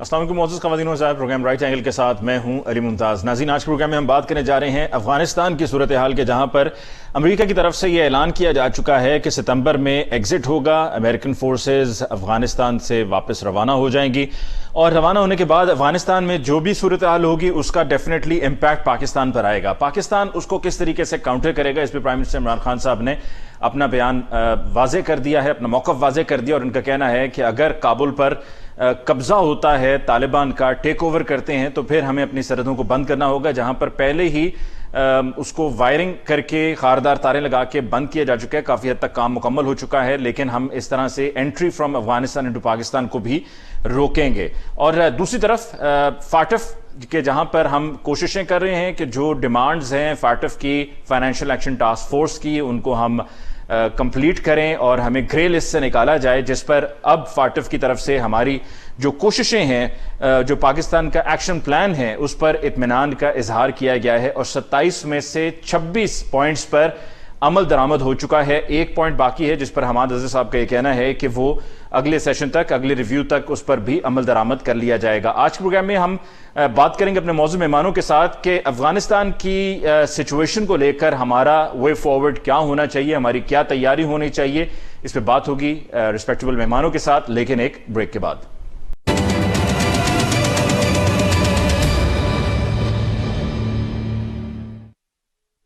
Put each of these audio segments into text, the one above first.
السلام علیکم معزز خواتین و حضرات، پروگرام رائٹ اینگل کے ساتھ میں ہوں علی ممتاز۔ ناظرین، آج کے پروگرام میں ہم بات کرنے جا رہے ہیں افغانستان کی صورتحال کے، جہاں پر امریکہ کی طرف سے یہ اعلان کیا جا چکا ہے کہ ستمبر میں ایگزٹ ہوگا، امریکن فورسز افغانستان سے واپس روانہ ہو جائیں گی، اور روانہ ہونے کے بعد افغانستان میں جو بھی صورتحال ہوگی اس کا ڈیفینیٹلی امپیکٹ پاکستان پر آئے گا۔ پاکستان اس کو کس طریقے سے کاؤنٹر کرے گا، اس پہ پرائم منسٹر عمران خان صاحب نے اپنا بیان واضح کر دیا ہے، اپنا موقف واضح کر دیا، اور ان کا کہنا ہے کہ اگر کابل پر قبضہ ہوتا ہے، طالبان کا ٹیک اوور کرتے ہیں، تو پھر ہمیں اپنی سرحدوں کو بند کرنا ہوگا، جہاں پر پہلے ہی اس کو وائرنگ کر کے خاردار تاریں لگا کے بند کیا جا چکا ہے، کافی حد تک کام مکمل ہو چکا ہے، لیکن ہم اس طرح سے entry from Afghanistan into Pakistan کو بھی روکیں گے۔ اور دوسری طرف فاٹف کہ جہاں پر ہم کوششیں کر رہے ہیں کہ جو ڈیمانڈز ہیں فاٹف کی، فائنینشیل ایکشن ٹاسک فورس کی، ان کو ہم کمپلیٹ کریں اور ہمیں گرے لسٹ سے نکالا جائے، جس پر اب فاٹف کی طرف سے ہماری جو کوششیں ہیں، جو پاکستان کا ایکشن پلان ہے، اس پر اطمینان کا اظہار کیا گیا ہے، اور 27 میں سے 26 پوائنٹس پر عمل درآمد ہو چکا ہے۔ ایک پوائنٹ باقی ہے جس پر حماد اظہر صاحب کا یہ کہنا ہے کہ وہ اگلے سیشن تک، اگلے ریویو تک اس پر بھی عمل درآمد کر لیا جائے گا۔ آج کے پروگرام میں ہم بات کریں گے اپنے موضوع مہمانوں کے ساتھ کہ افغانستان کی سچویشن کو لے کر ہمارا وے فارورڈ کیا ہونا چاہیے، ہماری کیا تیاری ہونی چاہیے، اس پہ بات ہوگی ریسپیکٹیبل مہمانوں کے ساتھ، لیکن ایک بریک کے بعد۔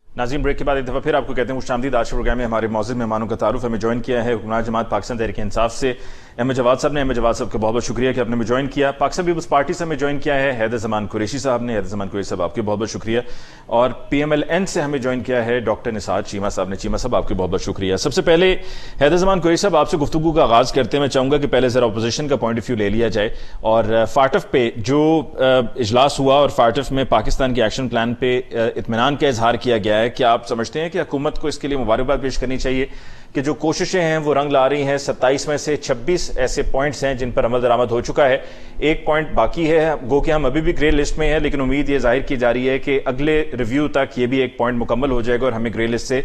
ناظرین، بریک کے بعد ایک دفعہ پھر آپ کو کہتے ہیں خوش آمدید۔ آج کے پروگرام میں ہمارے معزز مہمانوں کا تعارف ہمیں جوائن کیا ہے حکمران جماعت پاکستان تحریک انصاف سے احمد جواد صاحب نے۔ احمد جواد صاحب کا بہت بہت شکریہ کہ آپ نے ہمیں جوائن کیا۔ پاکستان پیپلز پارٹی سے ہمیں جوائن کیا ہے حیدر زمان قریشی صاحب نے۔ حیدر زمان قریشی صاحب، آپ کے بہت بہت شکریہ۔ اور پی ایم ایل این سے ہمیں جوائن کیا ہے ڈاکٹر نثار چیمہ صاحب نے۔ چیمہ صاحب، آپ کے بہت بہت شکریہ۔ سب سے پہلے حیدر زمان قریشی صاحب، آپ سے گفتگو کا آغاز کرتے ہیں میں چاہوں گا کہ پہلے ذرا اپوزیشن کا پوائنٹ آف ویو لے لیا جائے، اور فاٹف پہ جو اجلاس ہوا اور فاٹف میں پاکستان کے ایکشن پلان پہ اطمینان کا اظہار کیا گیا ہے، کیا آپ سمجھتے ہیں کہ حکومت کو اس کے لیے مبارکباد پیش کرنی چاہیے کہ جو کوششیں ہیں وہ رنگ لا رہی ہیں؟ 27 میں سے 26 ایسے پوائنٹس ہیں جن پر عمل درآمد ہو چکا ہے، ایک پوائنٹ باقی ہے، گو کہ ہم ابھی بھی گرے لسٹ میں ہیں، لیکن امید یہ ظاہر کی جا رہی ہے کہ اگلے ریویو تک یہ بھی ایک پوائنٹ مکمل ہو جائے گا اور ہمیں گرے لسٹ سے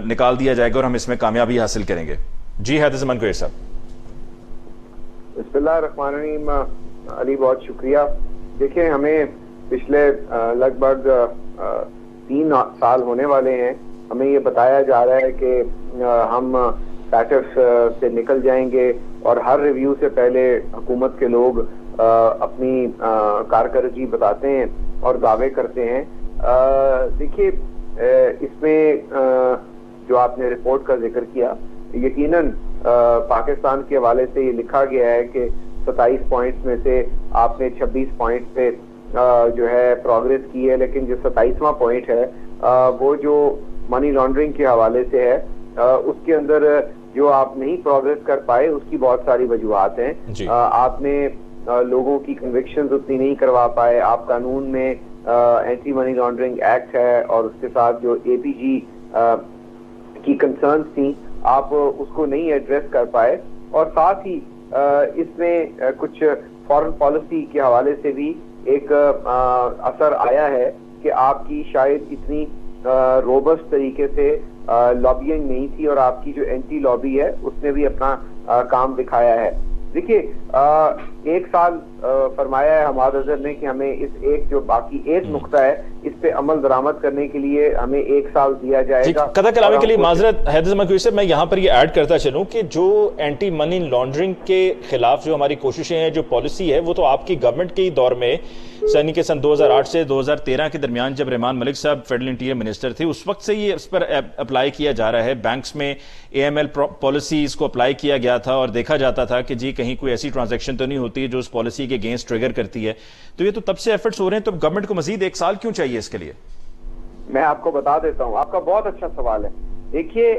نکال دیا جائے گا اور ہم اس میں کامیابی حاصل کریں گے۔ جی حیدر زمان قریشی صاحب۔ بسم اللہ الرحمن الرحیم۔ علی، بہت شکریہ۔ دیکھیں، ہمیں پچھلے لگ بھگ 3 سال ہونے والے ہیں، ہمیں یہ بتایا جا رہا ہے کہ ہم فیٹف سے نکل جائیں گے، اور ہر ریویو سے پہلے حکومت کے لوگ اپنی کارکردگی بتاتے ہیں اور دعوے کرتے ہیں۔ دیکھیے، اس میں جو آپ نے رپورٹ کا ذکر کیا، یقیناً پاکستان کے حوالے سے یہ لکھا گیا ہے کہ 27 پوائنٹس میں سے آپ نے 26 پوائنٹس پہ جو ہے پروگریس کی ہے، لیکن جو 27واں پوائنٹ ہے وہ جو منی لانڈرنگ کے حوالے سے ہے، اس کے اندر جو آپ نہیں پروگریس کر پائے اس کی بہت ساری وجوہات ہیں۔ آپ نے لوگوں کی کنوکشنز اتنی نہیں کروا پائے، آپ قانون میں اینٹی منی لانڈرنگ ایکٹ ہے اور اس کے ساتھ جو اے پی جی کی کنسرنز تھیں آپ اس کو نہیں ایڈریس کر پائے، اور ساتھ ہی اس میں کچھ فارن پالیسی کے حوالے سے بھی ایک اثر آیا ہے کہ آپ کی شاید اتنی روبسٹ طریقے سے لابینگ نہیں تھی، اور آپ کی جو اینٹی لابی ہے اس نے بھی اپنا کام دکھایا ہے۔ دیکھیے، 1 سال فرمایا ہے حماد اظہر نے کہ ہمیں اس ایک جو باقی ایک نقطہ ہے اس پہ عمل درآمد کرنے کے لیے ہمیں 1 سال دیا جائے گا۔ قطع کلامی کے لیے معذرت حیدر زمان قریشی صاحب، میں یہاں پر یہ ایڈ کرتا چلوں کہ جو اینٹی منی لانڈرنگ کے خلاف جو ہماری کوششیں ہیں، جو پالیسی ہے، وہ تو آپ کی گورنمنٹ کے ہی دور میں سنی کے سن 2008 سے 2013 کے درمیان جب رحمان ملک صاحب فیڈرل انٹیریئر منسٹر تھے، اس وقت سے یہ اس پر اپلائی کیا جا رہا ہے۔ بینکس میں اے ایم ایل پالیسیز کو اپلائی کیا گیا تھا اور دیکھا جاتا تھا کہ جی کہیں کوئی ایسی ٹرانزیکشن تو نہیں ہوتی جو اس پالیسی کے اگینسٹ ٹریگر کرتی ہے، تو یہ تو تب سے ایفرٹس ہو رہے ہیں، تو گورنمنٹ کو مزید 1 سال کیوں چاہیے اس کے لیے؟ میں آپ کو بتا دیتا ہوں، آپ کا بہت اچھا سوال ہے۔ دیکھیے،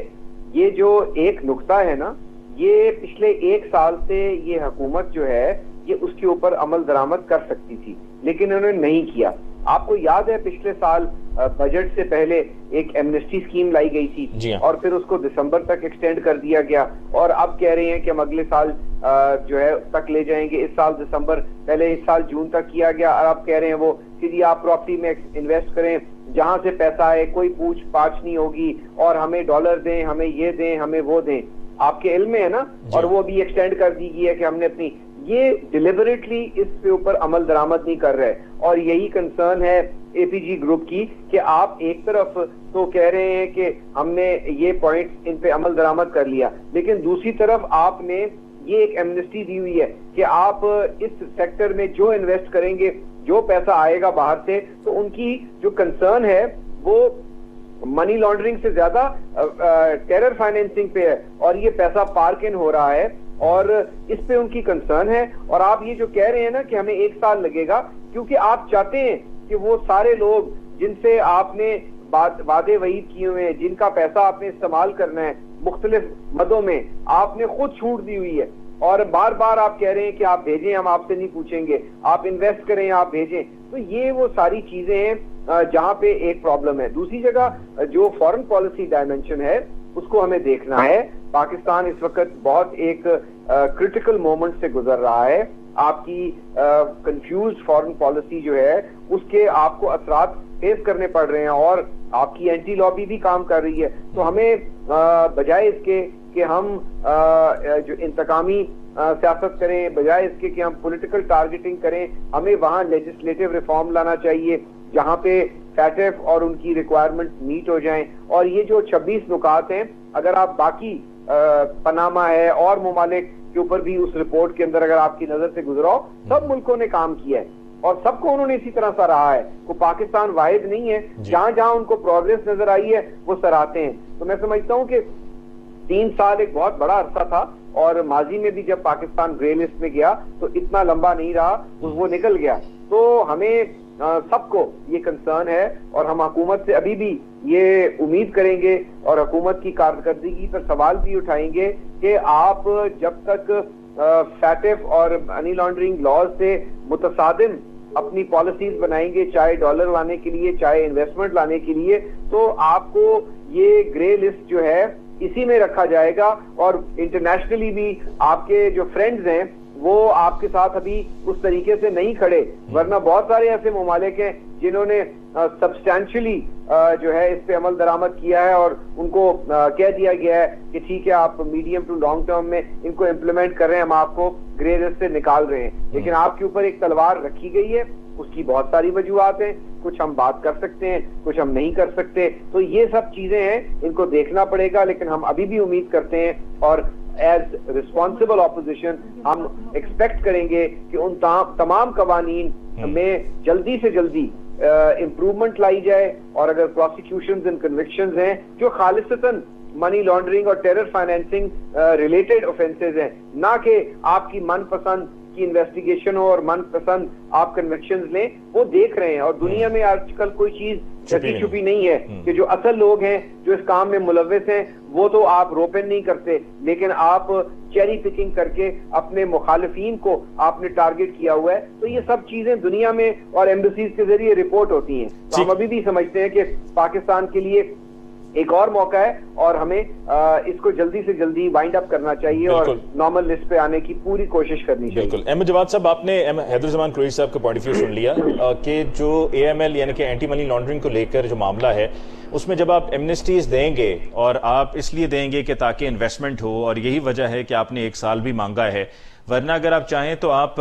یہ جو ایک نقطہ ہے نا، یہ پچھلے 1 سال سے یہ حکومت جو ہے یہ اس کے اوپر عمل درآمد کر سکتی تھی، لیکن انہوں نے نہیں کیا۔ آپ کو یاد ہے پچھلے سال بجٹ سے پہلے ایک ایمنسٹی اسکیم لائی گئی تھی، اور پھر اس کو دسمبر تک ایکسٹینڈ کر دیا گیا، اور اب کہہ رہے ہیں کہ ہم اگلے سال جو ہے تک لے جائیں گے۔ اس سال دسمبر، پہلے اس سال جون تک کیا گیا، اور اب کہہ رہے ہیں وہ کہ جی آپ پراپرٹی میں انویسٹ کریں، جہاں سے پیسہ آئے کوئی پوچھ پاچھ نہیں ہوگی، اور ہمیں ڈالر دیں، ہمیں یہ دیں، ہمیں وہ دیں۔ آپ کے علم میں ہے نا، اور وہ بھی ایکسٹینڈ کر دی گئی ہے کہ ہم نے اپنی یہ ڈیلیبریٹلی اس کے اوپر عمل درآمد نہیں کر رہے, اور یہی کنسرن ہے اے پی جی گروپ کی کہ آپ ایک طرف تو کہہ رہے ہیں کہ ہم نے یہ پوائنٹ ان پہ عمل درآمد کر لیا, لیکن دوسری طرف آپ نے یہ ایک ایمنسٹی دی ہوئی ہے کہ آپ اس سیکٹر میں جو انویسٹ کریں گے, جو پیسہ آئے گا باہر سے, تو ان کی جو کنسرن ہے وہ منی لانڈرنگ سے زیادہ ٹیرر فائنینسنگ پہ ہے, اور یہ پیسہ پارک ان ہو رہا ہے, اور اس پہ ان کی کنسرن ہے. اور آپ یہ جو کہہ رہے ہیں نا کہ ہمیں 1 سال لگے گا, کیونکہ آپ چاہتے ہیں کہ وہ سارے لوگ جن سے آپ نے وعدے وعید کیے ہوئے ہیں, جن کا پیسہ آپ نے استعمال کرنا ہے مختلف مدوں میں, آپ نے خود چھوٹ دی ہوئی ہے, اور بار بار آپ کہہ رہے ہیں کہ آپ بھیجیں, ہم آپ سے نہیں پوچھیں گے, آپ انویسٹ کریں, آپ بھیجیں. تو یہ وہ ساری چیزیں ہیں جہاں پہ ایک پرابلم ہے. دوسری جگہ جو فورن پالیسی ڈائمنشن ہے اس کو ہمیں دیکھنا ہے. پاکستان اس وقت بہت ایک کرٹیکل مومنٹ سے گزر رہا ہے. آپ کی کنفیوزڈ فورن پالیسی جو ہے اس کے آپ کو اثرات فیس کرنے پڑ رہے ہیں, اور آپ کی اینٹی لابی بھی کام کر رہی ہے. تو ہمیں بجائے اس کے کہ ہم جو انتقامی سیاست کریں, بجائے اس کے کہ ہم پولیٹیکل ٹارگیٹنگ کریں, ہمیں وہاں لیجسلیٹو ریفارم لانا چاہیے جہاں پہ فیٹف اور ان کی ریکوائرمنٹ میٹ ہو جائیں. اور یہ جو 26 نکات ہیں, اگر آپ باقی پاناما ہے اور ممالک کے اوپر بھی اس رپورٹ کے اندر اگر آپ کی نظر سے گزراؤ, سب ملکوں نے کام کیا ہے اور سب کو انہوں نے اسی طرح سراہا ہے. وہ پاکستان واحد نہیں ہے, جہاں جہاں ان کو پروگریس نظر آئی ہے وہ سراہتے ہیں. تو میں سمجھتا ہوں کہ 3 سال ایک بہت بڑا عرصہ تھا, اور ماضی میں بھی جب پاکستان گرے لسٹ میں گیا تو اتنا لمبا نہیں رہا, وہ نکل گیا. تو ہمیں سب کو یہ کنسرن ہے, اور ہم حکومت سے ابھی بھی یہ امید کریں گے اور حکومت کی کارکردگی پر سوال بھی اٹھائیں گے کہ آپ جب تک فیٹف اور منی لانڈرنگ لاز سے متصادم اپنی پالیسیز بنائیں گے, چاہے ڈالر لانے کے لیے چاہے انویسٹمنٹ لانے کے لیے, تو آپ کو یہ گرے لسٹ جو ہے اسی میں رکھا جائے گا. اور انٹرنیشنلی بھی آپ کے جو فرینڈز ہیں وہ آپ کے ساتھ ابھی اس طریقے سے نہیں کھڑے, ورنہ بہت سارے ایسے ممالک ہیں جنہوں نے سبسٹینشلی جو ہے اس پہ عمل درآمد کیا ہے, اور ان کو کہہ دیا گیا ہے کہ ٹھیک ہے آپ میڈیم ٹو لانگ ٹرم میں ان کو امپلیمنٹ کر رہے ہیں, ہم آپ کو گرے لسٹ سے نکال رہے ہیں. لیکن آپ کے اوپر ایک تلوار رکھی گئی ہے, اس کی بہت ساری وجوہات ہیں, کچھ ہم بات کر سکتے ہیں, کچھ ہم نہیں کر سکتے. تو یہ سب چیزیں ہیں, ان کو دیکھنا پڑے گا. لیکن ہم ابھی بھی امید کرتے ہیں, اور ایز ریسپانسبل اپوزیشن ہم ایکسپیکٹ کریں گے کہ ان تمام قوانین میں جلدی سے جلدی امپروومنٹ لائی جائے, اور اگر پروسیکیوشنز اینڈ کنوکشنز ہیں جو خالصتاً منی لانڈرنگ اور ٹیرر فائنینسنگ ریلیٹڈ اوفینسز ہیں, نہ کہ آپ کی من پسند کی انویسٹیگیشن ہو اور من پسند آپ کنوکشنز لیں, وہ دیکھ رہے ہیں. اور دنیا میں آج کل کوئی چیز چھپی چھپی نہیں ہے کہ جو اصل لوگ ہیں جو اس کام میں ملوث ہیں وہ تو آپ روپن نہیں کرتے, لیکن آپ چیری پکنگ کر کے اپنے مخالفین کو آپ نے ٹارگٹ کیا ہوا ہے. تو یہ سب چیزیں دنیا میں اور ایمبیسیز کے ذریعے رپورٹ ہوتی ہیں. تو ہم ابھی بھی سمجھتے ہیں کہ پاکستان کے لیے ایک اور موقع ہے, اور ہمیں اس کو جلدی سے جلدی وائنڈ اپ کرنا چاہیے اور نارمل لسٹ پہ آنے کی پوری کوشش کرنی چاہیے. بالکل. احمد جواد صاحب, آپ نے حیدر زمان قریشی صاحب کا پوائنٹ آف ویو سن لیا کہ جو اے ایم ایل یعنی کہ اینٹی منی لانڈرنگ کو لے کر جو معاملہ ہے, اس میں جب آپ ایمنسٹیز دیں گے, اور آپ اس لیے دیں گے کہ تاکہ انویسٹمنٹ ہو, اور یہی وجہ ہے کہ آپ نے 1 سال بھی مانگا ہے, ورنہ اگر آپ چاہیں تو آپ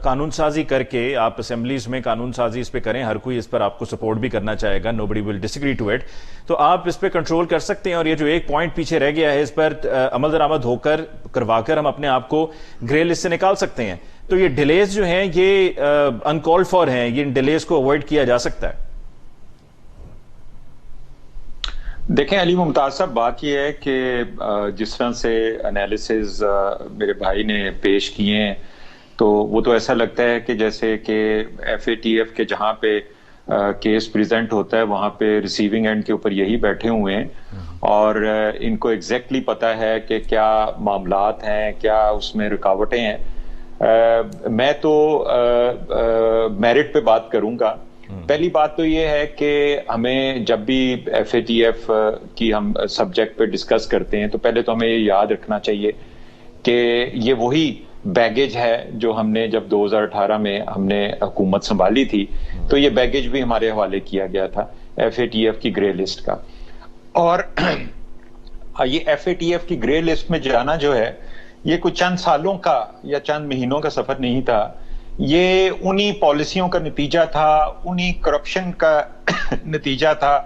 قانون سازی کر کے آپ اسمبلیز میں قانون سازی اس پہ کریں, ہر کوئی اس پر آپ کو سپورٹ بھی کرنا چاہے گا, nobody will disagree to it, تو آپ اس پہ کنٹرول کر سکتے ہیں. اور یہ جو ایک پوائنٹ پیچھے رہ گیا ہے اس پر عمل درآمد ہو کر کروا کر ہم اپنے آپ کو گرے لسٹ سے نکال سکتے ہیں. تو یہ ڈیلیز جو ہیں یہ انکالڈ فار ہیں, یہ ڈیلیز کو اوائڈ کیا جا سکتا ہے. دیکھیں علی ممتاز صاحب, بات یہ ہے کہ جس طرح سے انالیسز میرے بھائی نے پیش کیے ہیں, تو وہ تو ایسا لگتا ہے کہ جیسے کہ ایف اے ٹی ایف کے جہاں پہ کیس پریزنٹ ہوتا ہے وہاں پہ ریسیونگ اینڈ کے اوپر یہی بیٹھے ہوئے ہیں, اور ان کو ایگزیکٹلی پتا ہے کہ کیا معاملات ہیں, کیا اس میں رکاوٹیں ہیں. میں تو میرٹ پہ بات کروں گا. پہلی بات تو یہ ہے کہ ہمیں جب بھی ایف اے ٹی ایف کی ہم سبجیکٹ پہ ڈسکس کرتے ہیں تو پہلے تو ہمیں یہ یاد رکھنا چاہیے کہ یہ وہی بیگیج ہے جو ہم نے جب 2018 میں ہم نے حکومت سنبھالی تھی, تو یہ بیگیج بھی ہمارے حوالے کیا گیا تھا ایف اے ٹی ایف کی گرے لسٹ کا. اور یہ ایف اے ٹی ایف کی گرے لسٹ میں جانا جو ہے یہ کوئی چند سالوں کا یا چند مہینوں کا سفر نہیں تھا، یہ انہی پالیسیوں کا نتیجہ تھا، انہی کرپشن کا نتیجہ تھا،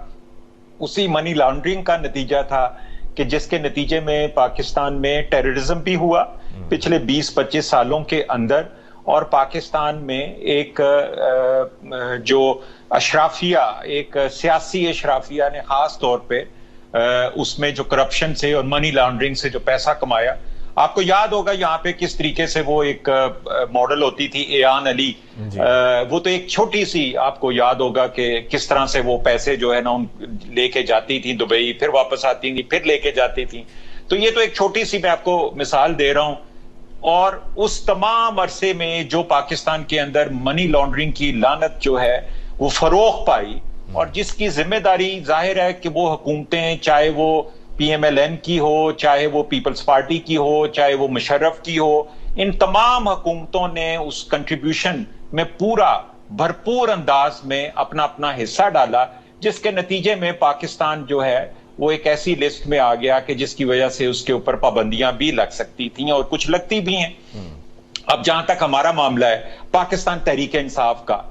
اسی منی لانڈرنگ کا نتیجہ تھا کہ جس کے نتیجے میں پاکستان میں ٹیررزم بھی ہوا پچھلے 20-25 سالوں کے اندر، اور پاکستان میں ایک جو اشرافیہ، ایک سیاسی اشرافیہ نے خاص طور پہ اس میں جو کرپشن سے اور منی لانڈرنگ سے جو پیسہ کمایا. آپ کو یاد ہوگا یہاں پہ کس طریقے سے وہ ایک ماڈل ہوتی تھی ایان علی، وہ تو ایک چھوٹی سی، آپ کو یاد ہوگا کہ کس طرح سے وہ پیسے جو ہے نا لے کے جاتی تھی دبئی، پھر واپس آتی تھی، پھر لے کے جاتی تھی. تو یہ تو ایک چھوٹی سی میں آپ کو مثال دے رہا ہوں. اور اس تمام عرصے میں جو پاکستان کے اندر منی لانڈرنگ کی لعنت جو ہے وہ فروغ پائی، اور جس کی ذمہ داری ظاہر ہے کہ وہ حکومتیں، چاہے وہ پی ایم ایل این کی ہو، چاہے وہ پیپلز پارٹی کی ہو، چاہے وہ مشرف کی ہو، ان تمام حکومتوں نے اس کنٹریبیوشن میں پورا بھرپور انداز میں اپنا اپنا حصہ ڈالا، جس کے نتیجے میں پاکستان جو ہے وہ ایک ایسی لسٹ میں آ گیا کہ جس کی وجہ سے اس کے اوپر پابندیاں بھی لگ سکتی تھیں اور کچھ لگتی بھی ہیں. اب جہاں تک ہمارا معاملہ ہے پاکستان تحریک انصاف کا،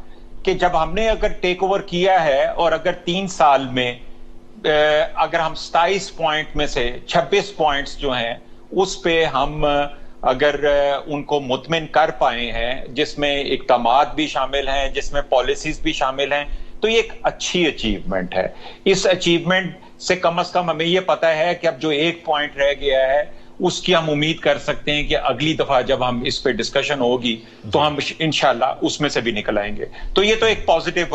کہ جب ہم نے اگر ٹیک اوور کیا ہے اور اگر 3 سال میں اگر ہم 27 پوائنٹ میں سے 26 پوائنٹس جو ہیں اس پہ ہم اگر ان کو مطمئن کر پائے ہیں، جس میں اقدامات بھی شامل ہیں، جس میں پالیسیز بھی شامل ہیں، تو یہ ایک اچھی اچیومنٹ ہے. اس اچیومنٹ سے کم از کم ہمیں یہ پتا ہے کہ اب جو 1 پوائنٹ رہ گیا ہے اس کی ہم امید کر سکتے ہیں کہ اگلی دفعہ جب ہم اس پہ ڈسکشن ہوگی تو ہم انشاءاللہ اس میں سے بھی نکل آئیں گے. تو یہ تو ایک پازیٹیو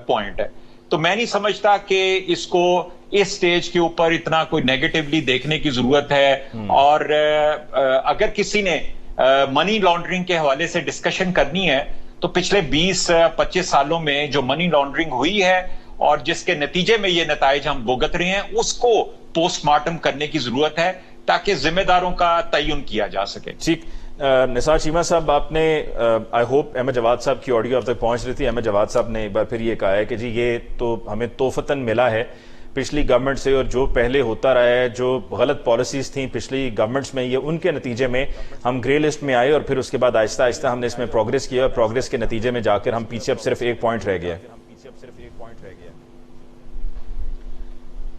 پوائنٹ ہے. تو میں نہیں سمجھتا کہ اس کو اس سٹیج کے اوپر اتنا کوئی نیگیٹیولی دیکھنے کی ضرورت ہے. اور اگر کسی نے منی لانڈرنگ کے حوالے سے ڈسکشن کرنی ہے تو پچھلے 20-25 سالوں میں جو منی لانڈرنگ ہوئی ہے اور جس کے نتیجے میں یہ نتائج ہم بھگت رہے ہیں، اس کو پوسٹ مارٹم کرنے کی ضرورت ہے تاکہ ذمہ داروں کا تعین کیا جا سکے. ٹھیک. نثار چیمہ صاحب، آپ نے آئی ہوپ احمد جواد صاحب کی آڈیو اب تک پہنچ رہی تھی. احمد جواد صاحب نے ایک بار پھر یہ کہا ہے کہ جی یہ تو ہمیں توفتاً ملا ہے پچھلی گورنمنٹ سے، اور جو پہلے ہوتا رہا ہے، جو غلط پالیسیز تھیں پچھلی گورنمنٹس میں، یہ ان کے نتیجے میں ہم گرے لسٹ میں آئے، اور پھر اس کے بعد آہستہ آہستہ ہم نے اس میں پروگریس کیا، اور پروگریس کے نتیجے میں جا کر ہم پیچھے اب صرف 1 پوائنٹ رہ گیا.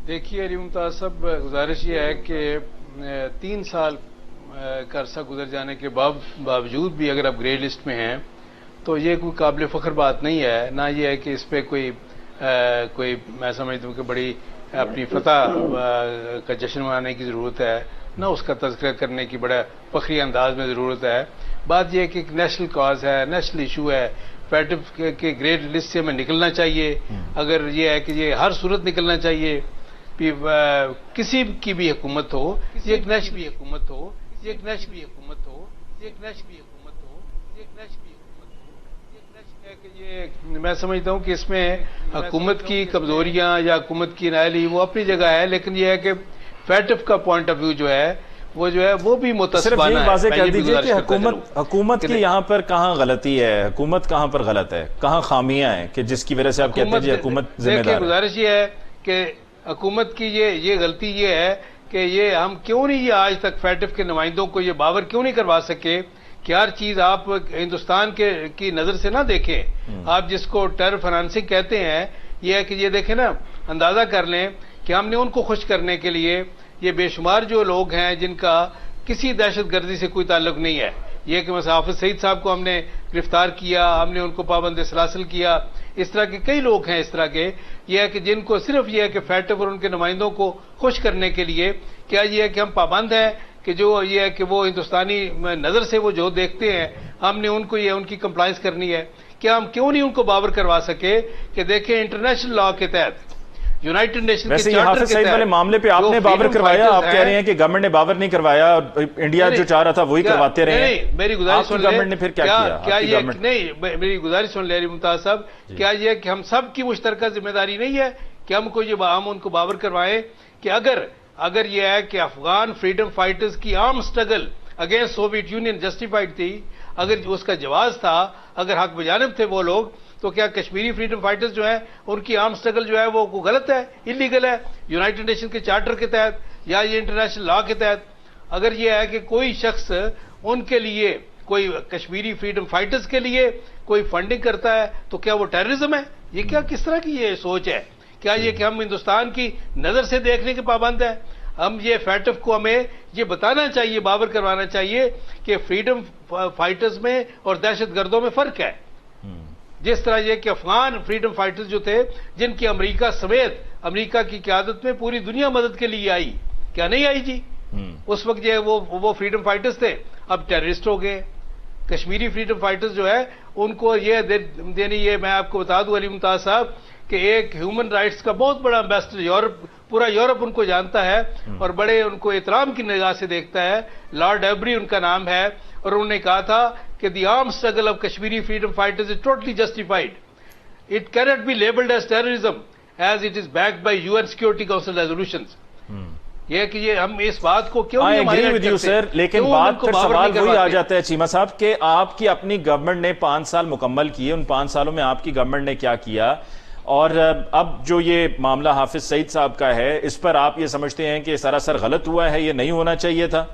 دیکھیے علی ممتاز صاحب، گزارش یہ ہے کہ 3 سال کا عرصہ گزر جانے کے باوجود بھی اگر آپ گرے لسٹ میں ہیں تو یہ کوئی قابل فخر بات نہیں ہے. نہ یہ ہے کہ اس پہ کوئی میں سمجھتا ہوں کہ بڑی اپنی فتح کا جشن منانے کی ضرورت ہے، نہ اس کا تذکرہ کرنے کی بڑا فخری انداز میں ضرورت ہے. بات یہ ہے کہ ایک نیشنل کاز ہے، نیشنل ایشو ہے. پیٹف کے گرے لسٹ سے ہمیں نکلنا چاہیے. اگر یہ ہے کہ یہ ہر صورت نکلنا چاہیے، کسی کی بھی حکومت ہو، یہ ایک نیشنل حکومت ہو، یہ ایک نیشنل حکومت ہو، یہ ایک نیشنل حکومت ہو، یہ ایک نیشنل حکومت ہو، یہ نیشنل ہے کہ یہ میں سمجھتا ہوں کہ اس میں حکومت کی کمزوریاں یا حکومت کی نااہلی وہ اپنی جگہ ہے، لیکن یہ ہے کہ فیٹف کا پوائنٹ آف ویو جو ہے وہ بھی متصبانہ ہے. صرف یہ واضح کر دیجئے کہ حکومت کی یہاں پر کہاں غلطی ہے، حکومت کہاں پر غلط ہے، کہاں خامیاں ہیں کہ جس کی وجہ سے آپ کہتے ہیں جی حکومت ذمہ دار ہے. گزارش یہ ہے کہ حکومت کی یہ غلطی یہ ہے کہ یہ ہم کیوں نہیں یہ آج تک فیٹف کے نمائندوں کو یہ باور کیوں نہیں کروا سکے کہ ہر چیز آپ ہندوستان کی نظر سے نہ دیکھیں. آپ جس کو ٹیرر فائنانسنگ کہتے ہیں، یہ ہے کہ یہ دیکھیں نا، اندازہ کر لیں کہ ہم نے ان کو خوش کرنے کے لیے یہ بے شمار جو لوگ ہیں جن کا کسی دہشت گردی سے کوئی تعلق نہیں ہے، یہ کہ مثلا حافظ سعید صاحب کو ہم نے گرفتار کیا، ہم نے ان کو پابند سلاسل کیا، اس طرح کے کئی لوگ ہیں اس طرح کے، یہ ہے کہ جن کو صرف یہ ہے کہ فیٹف اور ان کے نمائندوں کو خوش کرنے کے لیے کیا یہ ہے کہ ہم پابند ہیں کہ جو یہ ہے کہ وہ ہندوستانی نظر سے وہ جو دیکھتے ہیں ہم نے ان کو یہ ان کی کمپلائنس کرنی ہے. کیا ہم کیوں نہیں ان کو باور کروا سکے کہ دیکھیں انٹرنیشنل لا کے تحت، یونائٹڈ نیشن کے ویسے یہ حافظ سعید والے معاملے پہ آپ نے باور کروایا، آپ کہہ رہے ہیں کہ گورنمنٹ نے باور نہیں کروایا اور انڈیا جو چاہ رہا تھا وہی کرواتے رہے ہیں. میری گزارش سن لیں، گورنمنٹ نے پھر کیا کیا؟ نہیں، میری گزارش سن لیں علی ممتاز صاحب، کیا یہ کہ ہم سب کی مشترکہ ذمہ داری نہیں ہے کہ ہم ان کو باور کروائیں کہ اگر یہ ہے کہ افغان فریڈم فائٹرز کی arm struggle against Soviet Union justified تھی، اگر اس کا جواز تھا، اگر حق بجانب تھے وہ لوگ، تو کیا کشمیری فریڈم فائٹرز جو ہیں ان کی آرم سٹرگل جو ہے وہ غلط ہے، انلیگل ہے یونائٹڈ نیشن کے چارٹر کے تحت یا یہ انٹرنیشنل لا کے تحت؟ اگر یہ ہے کہ کوئی شخص ان کے لیے، کوئی کشمیری فریڈم فائٹرز کے لیے کوئی فنڈنگ کرتا ہے تو کیا وہ ٹیررزم ہے؟ یہ کیا کس طرح کی یہ سوچ ہے؟ کیا یہ کہ ہم ہندوستان کی نظر سے دیکھنے کے پابند ہیں؟ ہم یہ فیٹف کو ہمیں یہ بتانا چاہیے، باور کروانا چاہیے کہ فریڈم فائٹرز میں اور دہشت گردوں میں فرق ہے. جس طرح یہ کہ افغان فریڈم فائٹرز جو تھے، جن کی امریکہ سمیت امریکہ کی قیادت میں پوری دنیا مدد کے لیے آئی، کیا نہیں آئی جی؟ اس وقت جو وہ فریڈم فائٹرز تھے، اب ٹیررسٹ ہو گئے. کشمیری فریڈم فائٹرز جو ہے ان کو یہ میں آپ کو بتا دوں علی ممتاز صاحب کہ ایک ہیومن رائٹس کا بہت بڑا ایمبیسڈر پورا یورپ ان کو جانتا ہے اور بڑے ان کو احترام کی نگاہ سے دیکھتا ہے. لارڈ ایبری ان کا نام ہے، اور انہوں نے کہا تھا کہ the arm struggle of Kashmiri freedom fighters is totally justified. It can't be labelled as terrorism as it is backed by UN Security Council resolutions. یہ کہ یہ ہم اس بات کو کیوں نہیں مائنڈ کرتے سر، لیکن بات پھر سوال وہی آ جاتا ہے چیمہ صاحب کہ آپ کی اپنی گورنمنٹ نے 5 سال مکمل کیے، ان 5 سالوں میں آپ کی گورنمنٹ نے کیا کیا؟ اور اب جو یہ معاملہ حافظ سعید صاحب کا ہے، اس پر آپ یہ سمجھتے ہیں کہ سراسر غلط ہوا ہے، یہ نہیں ہونا چاہیے تھا؟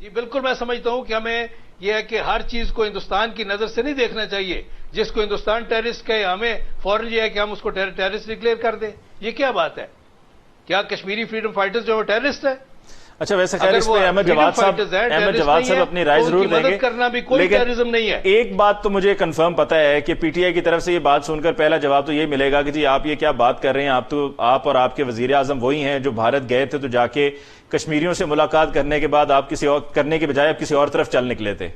جی بالکل، میں سمجھتا ہوں کہ ہمیں یہ ہے کہ ہر چیز کو ہندوستان کی نظر سے نہیں دیکھنا چاہیے. جس کو ہندوستان ٹیررسٹ کہے، ہمیں فوراً یہ ہے کہ ہم اس کو ٹیررسٹ ڈکلیئر کر دیں. یہ کیا بات ہے؟ کیا کشمیری فریڈم فائٹرز جو وہ ٹیررسٹ ہے؟ اچھا ویسے خیر اس پہ احمد جواد صاحب اپنی رائے ضرور دیں گے، کرنا بھی کوئی ٹیررزم نہیں ہے. ایک بات تو مجھے کنفرم پتا ہے کہ PTI کی طرف سے یہ بات سن کر پہلا جواب تو یہ ملے گا کہ جی آپ یہ کیا بات کر رہے ہیں، آپ اور آپ کے وزیر اعظم وہی ہیں جو بھارت گئے تھے تو جا کے کشمیریوں سے ملاقات کرنے کے بعد آپ کسی اور کرنے کے بجائے آپ کسی اور طرف چل نکلے تھے.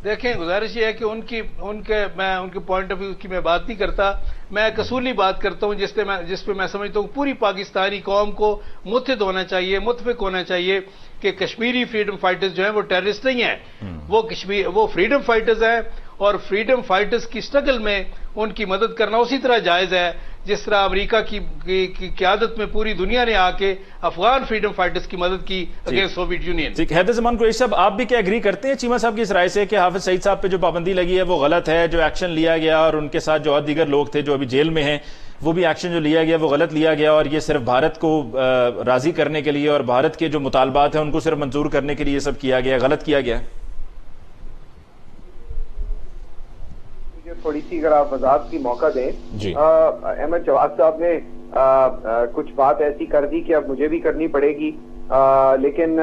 دیکھیں گزارش یہ ہے کہ ان کے پوائنٹ آف ویو کی میں بات نہیں کرتا، میں ایک اصولی بات کرتا ہوں جس پہ میں سمجھتا ہوں پوری پاکستانی قوم کو متحد ہونا چاہیے، متفق ہونا چاہیے کہ کشمیری فریڈم فائٹرز جو ہیں وہ ٹیررسٹ نہیں ہیں. وہ فریڈم فائٹرز ہیں، اور فریڈم فائٹرز کی سٹرگل میں ان کی مدد کرنا اسی طرح جائز ہے جس طرح امریکہ کی قیادت میں پوری دنیا نے آ کے افغان فریڈم فائٹرز کی مدد کی اگینسٹ سوویت یونین. حیدر زمان قریشی صاحب، آپ بھی کیا ایگری کرتے ہیں چیمہ صاحب کی اس رائے سے کہ حافظ سعید صاحب پہ جو پابندی لگی ہے وہ غلط ہے، جو ایکشن لیا گیا اور ان کے ساتھ جو اور دیگر لوگ تھے جو ابھی جیل میں ہیں وہ بھی ایکشن جو لیا گیا وہ غلط لیا گیا، اور یہ صرف بھارت کو راضی کرنے کے لیے اور بھارت کے جو مطالبات ہیں ان کو صرف منظور کرنے کے لیے یہ سب کیا گیا، غلط کیا گیا؟ تھوڑی سی اگر آپ وضاحت کی موقع دیں. جی احمد جواد صاحب نے کچھ بات ایسی کر دی کہ اب مجھے بھی کرنی پڑے گی، لیکن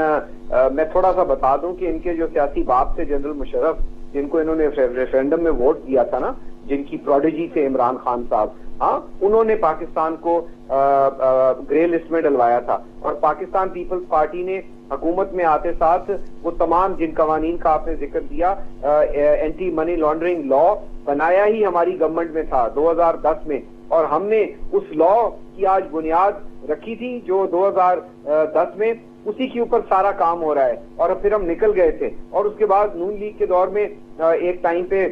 میں تھوڑا سا بتا دوں کہ ان کے جو سیاسی باپ تھے جنرل مشرف، جن کو انہوں نے ریفرینڈم میں ووٹ دیا تھا نا، جن کی پروڈیجی تھے عمران خان صاحب، ہاں انہوں نے پاکستان کو گرے لسٹ میں ڈلوایا تھا. اور پاکستان پیپلز پارٹی نے حکومت میں آتے ساتھ وہ تمام جن قوانین کا آپ نے ذکر دیا، اینٹی منی لانڈرنگ لا بنایا ہی ہماری گورنمنٹ میں تھا 2010 میں، اور ہم نے اس لا کی آج بنیاد رکھی تھی جو 2010 میں، اسی کے اوپر سارا کام ہو رہا ہے. اور پھر ہم نکل گئے تھے، اور اس کے بعد نون لیگ کے دور میں ایک ٹائم پہ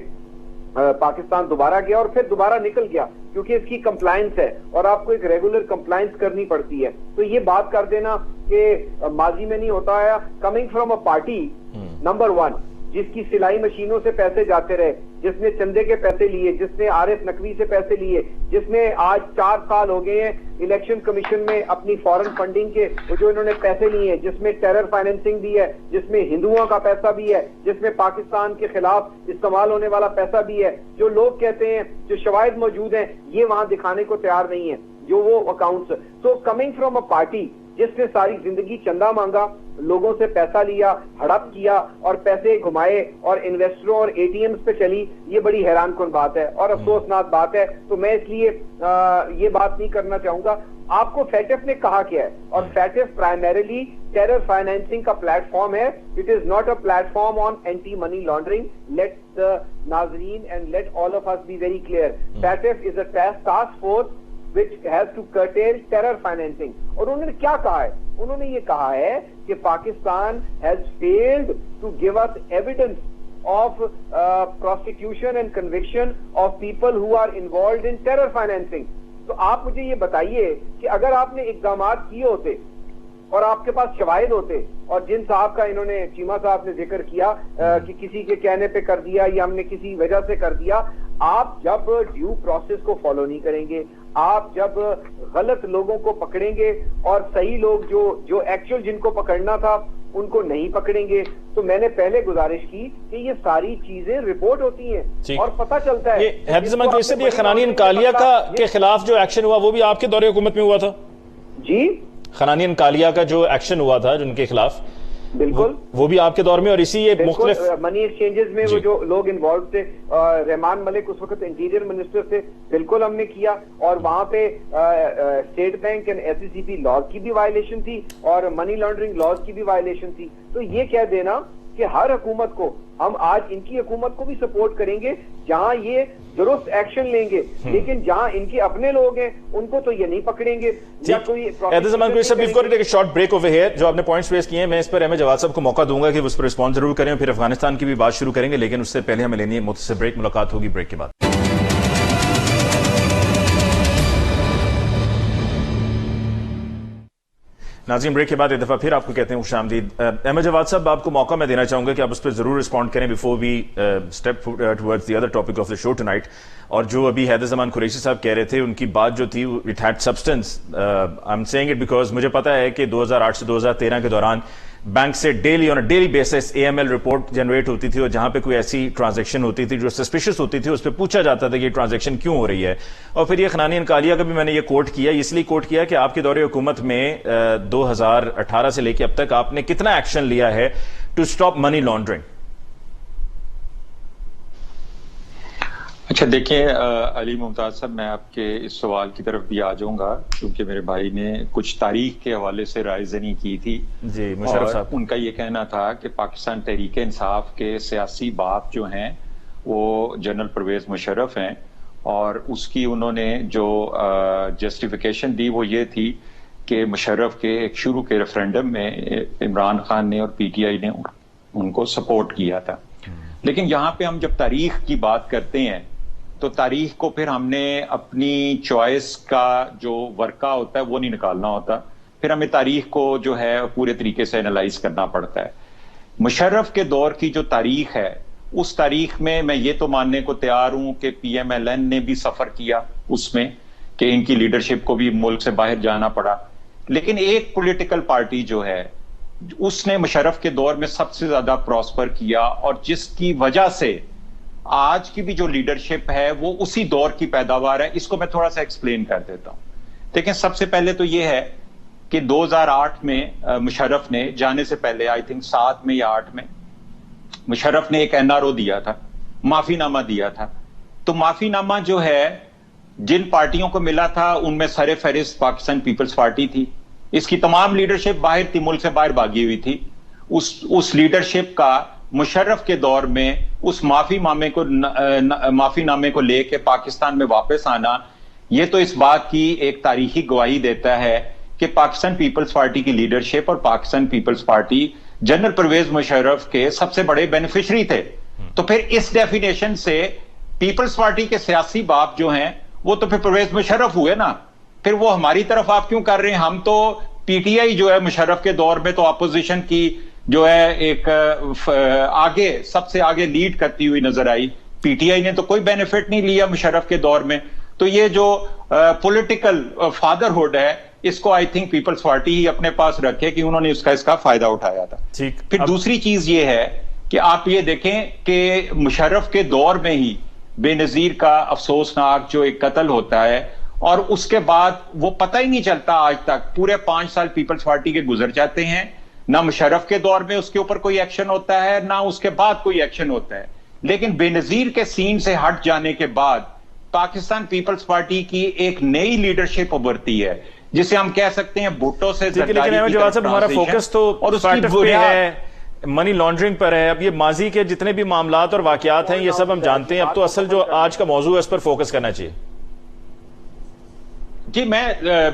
پاکستان دوبارہ گیا اور پھر دوبارہ نکل گیا کیونکہ اس کی کمپلائنس ہے اور آپ کو ایک ریگولر کمپلائنس کرنی پڑتی ہے. تو یہ بات کر دینا کہ ماضی میں نہیں ہوتا ہے، coming from a party number 1 جس کی سلائی مشینوں سے پیسے جاتے رہے، جس نے چندے کے پیسے لیے، جس نے عارف نقوی سے پیسے لیے، جس نے آج 4 سال ہو گئے ہیں الیکشن کمیشن میں اپنی فورن فنڈنگ کے جو انہوں نے پیسے لیے ہیں، جس میں ٹیرر فائنینسنگ بھی ہے، جس میں ہندوؤں کا پیسہ بھی ہے، جس میں پاکستان کے خلاف استعمال ہونے والا پیسہ بھی ہے. جو لوگ کہتے ہیں، جو شواہد موجود ہیں، یہ وہاں دکھانے کو تیار نہیں ہے جو وہ accounts. So coming from a party جس نے ساری زندگی چندہ مانگا، لوگوں سے پیسہ لیا، ہڑپ کیا اور پیسے گھمائے اور انویسٹروں اور ATMs پہ چلی، یہ بڑی حیران کن بات ہے اور افسوسناک بات ہے. تو میں اس لیے یہ بات نہیں کرنا چاہوں گا. آپ کو فیٹف نے کہا کیا ہے، اور فیٹف پرائمریلی ٹیرر فائنینسنگ کا پلیٹ فارم ہے. It is not a platform on anti money laundering. Let ناظرین and let all of us be very clear. FATF is a task force which has to curtail terror financing. اور انہوں نے کیا کہا ہے؟ انہوں نے یہ کہا ہے کہ Pakistan has failed to give us evidence of prosecution and conviction of people who are involved in terror financing. تو آپ مجھے یہ بتائیے کہ اگر آپ نے اقدامات کیے ہوتے اور آپ کے پاس شواہد ہوتے، اور جن صاحب کا انہوں نے چیمہ صاحب نے ذکر کیا کہ کسی کے کہنے پہ کر دیا یا ہم نے کسی وجہ سے کر دیا، آپ جب ڈیو پروسیس کو فالو نہیں کریں گے, آپ جب غلط لوگوں کو پکڑیں گے اور صحیح لوگ جو ایکچوئل جن کو پکڑنا تھا ان کو نہیں پکڑیں گے, تو میں نے پہلے گزارش کی کہ یہ ساری چیزیں رپورٹ ہوتی ہیں اور پتہ چلتا ہے. اس سے بھی خنانی کالیہ کے خلاف جو ایکشن ہوا وہ بھی آپ کے دور حکومت میں ہوا تھا؟ جی, خنانی کالیہ کا جو ایکشن ہوا تھا جن کے خلاف, بالکل وہ بھی آپ کے دور میں, اور اسی یہ مختلف منی ایکسچینجز میں وہ جو لوگ انوالو تھے, رحمان ملک اس وقت انٹیریئر منسٹر تھے, بالکل ہم نے کیا, اور وہاں پہ state bank and S E C P laws کی بھی وائلیشن تھی اور منی لانڈرنگ لاز کی بھی وائلیشن تھی. تو یہ کہہ دینا کہ ہر حکومت کو, ہم آج ان کی حکومت کو بھی سپورٹ کریں گے جہاں یہ درست ایکشن لیں گے, لیکن جہاں ان کے اپنے لوگ ہیں ان کو تو یہ نہیں پکڑیں گے. Short break over here. جو آپ نے پوائنٹس ریز کیے ہیں میں اس پر احمد جواد صاحب کو موقع دوں گا کہ اس پر رسپانس ضرور کریں, اور پھر افغانستان کی بھی بات شروع کریں گے, لیکن اس سے پہلے ہمیں لینی ہے مختصر بریک. ملاقات ہوگی بریک کے بعد. ناظرین, بریک کے بعد ایک دفعہ پھر آپ کو کہتے ہیں خوش آمدید. احمد جواد صاحب, آپ کو موقع میں دینا چاہوں گا کہ آپ اس پہ ضرور رسپونڈ کریں before we step towards the other topic of the show tonight. اور جو ابھی حیدر زمان قریشی صاحب کہہ رہے تھے, ان کی بات جو تھی it had substance. I am seeing it because مجھے پتا ہے کہ 2008 سے 2013 کے دوران بینک سے daily on a daily basis A M L report generate ہوتی تھی, اور جہاں پہ کوئی ایسی ٹرانزیکشن ہوتی تھی جو سسپیشس ہوتی تھی اس پہ پوچھا جاتا تھا کہ یہ ٹرانزیکشن کیوں ہو رہی ہے. اور پھر یہ خنانی کالیہ کا بھی میں نے یہ کوٹ کیا, اس لیے کوٹ کیا کہ آپ کے دور حکومت میں 2018 سے لے کے اب تک آپ نے کتنا ایکشن لیا ہے ٹو اسٹاپ منی لانڈرنگ. اچھا دیکھیں علی ممتاز صاحب, میں آپ کے اس سوال کی طرف بھی آ جاؤں گا کیونکہ میرے بھائی نے کچھ تاریخ کے حوالے سے رائے زنی کی تھی. جی مشرف صاحب, ان کا یہ کہنا تھا کہ پاکستان تحریک انصاف کے سیاسی باپ جو ہیں وہ جنرل پرویز مشرف ہیں, اور اس کی انہوں نے جو جسٹیفیکیشن دی وہ یہ تھی کہ مشرف کے ایک شروع کے ریفرینڈم میں عمران خان نے اور پی ٹی آئی نے ان کو سپورٹ کیا تھا. لیکن یہاں پہ ہم جب تاریخ کی بات کرتے ہیں تو تاریخ کو پھر ہم نے اپنی چوائس کا جو ورقہ ہوتا ہے وہ نہیں نکالنا ہوتا, پھر ہمیں تاریخ کو جو ہے پورے طریقے سے انالائز کرنا پڑتا ہے. مشرف کے دور کی جو تاریخ ہے اس تاریخ میں یہ تو ماننے کو تیار ہوں کہ پی ایم ایل این نے بھی سفر کیا اس میں, کہ ان کی لیڈرشپ کو بھی ملک سے باہر جانا پڑا, لیکن ایک پولیٹیکل پارٹی جو ہے اس نے مشرف کے دور میں سب سے زیادہ پراسپر کیا, اور جس کی وجہ سے آج کی بھی جو لیڈرشپ ہے وہ اسی دور کی پیداوار ہے. اس کو میں تھوڑا سا ایکسپلین کر دیتا ہوں. دیکھیں, سب سے پہلے تو یہ ہے کہ 2008 میں مشرف نے جانے سے پہلے آئی تھنک 7 میں یا 8 میں مشرف نے ایک این آر او دیا تھا, معافی نامہ دیا تھا. تو معافی نامہ جو ہے جن پارٹیوں کو ملا تھا ان میں سر فہرست پاکستان پیپلز پارٹی تھی. اس کی تمام لیڈرشپ باہر تھی, ملک سے باہر بھاگی ہوئی تھی. اس لیڈرشپ کا مشرف کے دور میں اس معافی نامے کو لے کے پاکستان میں واپس آنا, یہ تو اس بات کی ایک تاریخی گواہی دیتا ہے کہ پاکستان پیپلز پارٹی کی لیڈرشپ اور پاکستان پیپلز پارٹی جنرل پرویز مشرف کے سب سے بڑے بینیفیشری تھے. تو پھر اس ڈیفینیشن سے پیپلز پارٹی کے سیاسی باپ جو ہیں وہ تو پھر پرویز مشرف ہوئے نا. پھر وہ ہماری طرف آپ کیوں کر رہے ہیں؟ ہم تو پی ٹی آئی جو ہے مشرف کے دور میں تو اپوزیشن کی جو ہے ایک آگے سب سے آگے لیڈ کرتی ہوئی نظر آئی. پی ٹی آئی نے تو کوئی بینیفٹ نہیں لیا مشرف کے دور میں. تو یہ جو پولیٹیکل فادرہڈ ہے اس کو آئی تھنک پیپلز پارٹی ہی اپنے پاس رکھے کہ انہوں نے اس کا فائدہ اٹھایا تھا. پھر دوسری چیز یہ ہے کہ آپ یہ دیکھیں کہ مشرف کے دور میں ہی بے نظیر کا افسوسناک جو ایک قتل ہوتا ہے, اور اس کے بعد وہ پتہ ہی نہیں چلتا آج تک, پورے 5 سال پیپلز پارٹی کے گزر جاتے ہیں, نہ مشرف کے دور میں اس کے اوپر کوئی ایکشن ہوتا ہے نہ اس کے بعد کوئی ایکشن ہوتا ہے. لیکن بے نظیر کے سین سے ہٹ جانے کے بعد پاکستان پیپلز پارٹی کی ایک نئی لیڈرشپ ابھرتی ہے جسے ہم کہہ سکتے ہیں بھٹو سے زرداری کی طرف ہمارا فوکس تو اور اس کی ہے منی لانڈرنگ پر ہے. اب یہ ماضی کے جتنے بھی معاملات اور واقعات ہیں یہ سب ہم جانتے ہیں, اب تو اصل جو آج کا موضوع ہے اس پر فوکس کرنا چاہیے. جی میں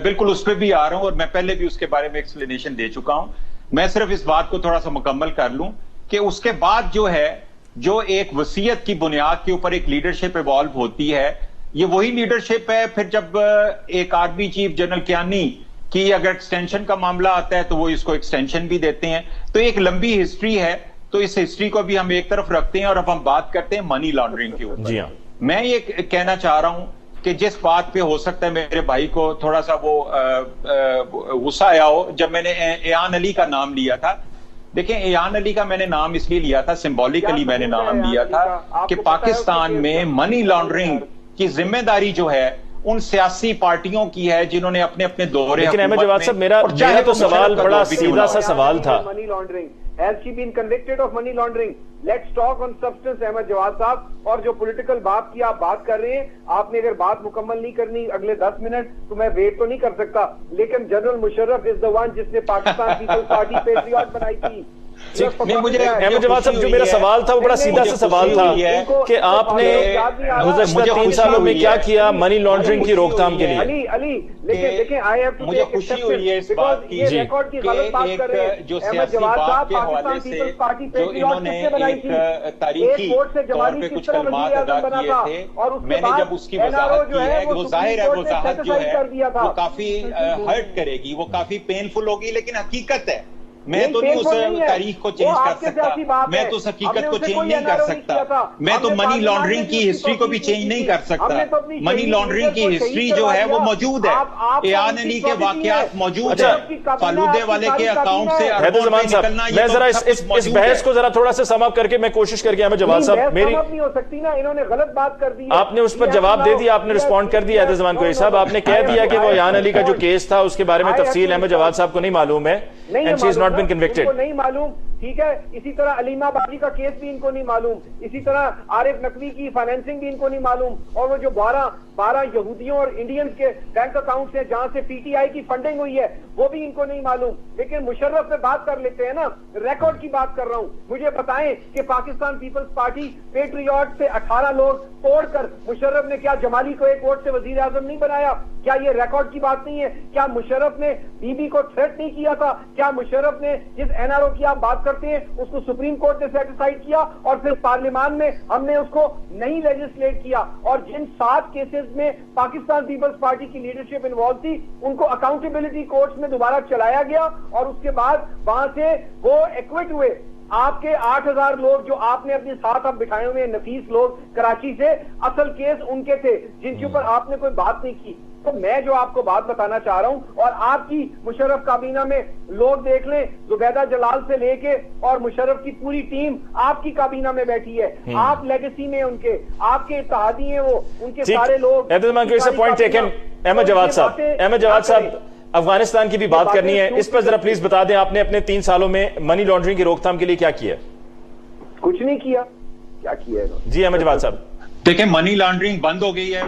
بالکل اس پہ بھی آ رہا ہوں, اور میں پہلے بھی اس کے بارے میں ایکسپلینیشن دے چکا ہوں. میں صرف اس بات کو تھوڑا سا مکمل کر لوں کہ اس کے بعد جو ہے جو ایک وصیت کی بنیاد کے اوپر ایک لیڈرشپ ایوالو ہوتی ہے, یہ وہی لیڈرشپ ہے. پھر جب ایک آرمی چیف جنرل کیانی کی اگر ایکسٹینشن کا معاملہ آتا ہے تو وہ اس کو ایکسٹینشن بھی دیتے ہیں. تو ایک لمبی ہسٹری ہے, تو اس ہسٹری کو بھی ہم ایک طرف رکھتے ہیں اور اب ہم بات کرتے ہیں منی لانڈرنگ کے اوپر. جی ہاں, میں یہ کہنا چاہ رہا ہوں کہ جس بات پہ ہو سکتا ہے میرے بھائی کو تھوڑا سا وہ غصہ آیا ہو، جب میں نے ایان علی کا نام لیا تھا، دیکھیں ایان علی کا میں نے نام اس لیے لیا تھا، سمبولیکلی میں نے نام لیا تھا کہ پاکستان میں منی لانڈرنگ کی ذمہ داری جو ہے ان سیاسی پارٹیوں کی ہے جنہوں نے اپنے اپنے دورے، لیکن احمد جواد صاحب میرا تو سوال بڑا سیدھا سا سوال تھا. Money laundering has she been convicted of money laundering? Let's talk on substance Ahmad Jawad صاحب. اور جو پولیٹیکل بات کی آپ بات کر رہے ہیں، آپ نے اگر بات مکمل نہیں کرنی اگلے 10 منٹ تو میں ویٹ تو نہیں کر سکتا، لیکن general Musharraf is the one جس نے پاکستان پیپلز پارٹی پیٹریاٹ بنائی تھی. احمد جواد صاحب جو میرا سوال تھا وہ بڑا سیدھا سا سوال تھا کہ آپ نے گزشتہ 3 سالوں میں کیا کیا منی لانڈرنگ کی روک تھام کے لیے؟ علی دیکھیں مجھے خوشی ہوئی ہے اس بات کی کہ جو سیاسی بات کے حوالے سے جو انہوں نے ایک تاریخی طور پہ کچھ کلمات ادا کیے تھے، میں نے جب اس کی وضاحت کی ہے وہ ظاہر ہے وضاحت جو ہے وہ کافی ہرٹ کرے گی، وہ کافی پینفل ہوگی، لیکن حقیقت ہے. میں تو نہیں اس تاریخ کو چینج کر سکتا، میں تو اس حقیقت کو چینج نہیں کر سکتا، میں تو منی لانڈرنگ کی ہسٹری کو بھی چینج نہیں کر سکتا. منی لانڈرنگ کی ہسٹری جو ہے وہ موجود ہے، ایان علی کے واقعات موجود ہیں، فالودے والے کے اکاؤنٹ سے اربوں روپے نکلنا. میں ذرا اس بحث کو ذرا تھوڑا سا سم اپ کر کے میں کوشش کر کے احمد جواد صاحب میری نہیں ہو سکتی نا، انہوں نے غلط بات کر دی، آپ نے اس پر جواب دے دیا، آپ نے رسپونڈ کر دیا. زمان کوئی صاحب آپ نے کہہ دیا کہ وہ ایان علی کا جو کیس تھا اس کے بارے میں تفصیل احمد جواد صاحب کو نہیں معلوم ہے and she has not been convicted. نہیں معلوم، ٹھیک ہے. اسی طرح علیمہ باجی کا کیس بھی ان کو نہیں معلوم، اسی طرح عارف نقوی کی فائنینسنگ بھی ان کو نہیں معلوم، اور وہ جو 12 یہودیوں اور انڈینز کے بینک اکاؤنٹس ہیں جہاں سے پی ٹی آئی کی فنڈنگ ہوئی ہے وہ بھی ان کو نہیں معلوم. لیکن مشرف سے بات کر لیتے ہیں نا، ریکارڈ کی بات کر رہا ہوں. مجھے بتائیں کہ پاکستان پیپلز پارٹی پیٹریاٹ سے 18 لوگ توڑ کر مشرف نے کیا جمالی کو ایک ووٹ سے وزیر اعظم نہیں بنایا؟ کیا یہ ریکارڈ کی بات نہیں ہے؟ کیا مشرف نے بی بی کو تھریٹ نہیں کیا تھا؟ کیا مشرف نے جس این آر او کی آپ بات کرتے ہیں اس کو سپریم کورٹ نے سیٹسفائیڈ کیا اور پھر پارلیمان میں ہم نے اس کو نہیں لیجسلیٹ کیا؟ اور جن 7 کیسز میں پاکستان پیپلز پارٹی کی لیڈرشپ انوالو تھی ان کو اکاؤنٹیبلٹی کورٹس میں دوبارہ چلایا گیا اور اس کے بعد وہاں سے وہ ایکوٹ ہوئے. آپ کے 8000 لوگ جو آپ نے اپنے ساتھ اب بٹھائے ہوئے نفیس لوگ کراچی سے، اصل کیس ان کے تھے جن کے اوپر آپ نے کوئی بات نہیں کی. تو میں جو آپ کو بات بتانا چاہ رہا ہوں، اور آپ کی مشرف کابینہ میں لوگ دیکھ لیں، زبیدہ جلال سے لے کے اور مشرف کی پوری ٹیم آپ کی کابینہ میں بیٹھی ہے. آپ لیگیسی میں ان کے، آپ کے اتحادی ہیں، وہ ان کے سارے لوگ. احمد جواد صاحب افغانستان کی بھی بات کرنی ہے، اس پر ذرا پلیز بتا دیں آپ نے اپنے 3 سالوں میں منی لانڈرنگ کی روک تھام کے لیے کیا کیا؟ کچھ نہیں کیا. کیا کیا ہے جی احمد جواد صاحب؟ دیکھیں منی لانڈرنگ بند ہو گئی ہے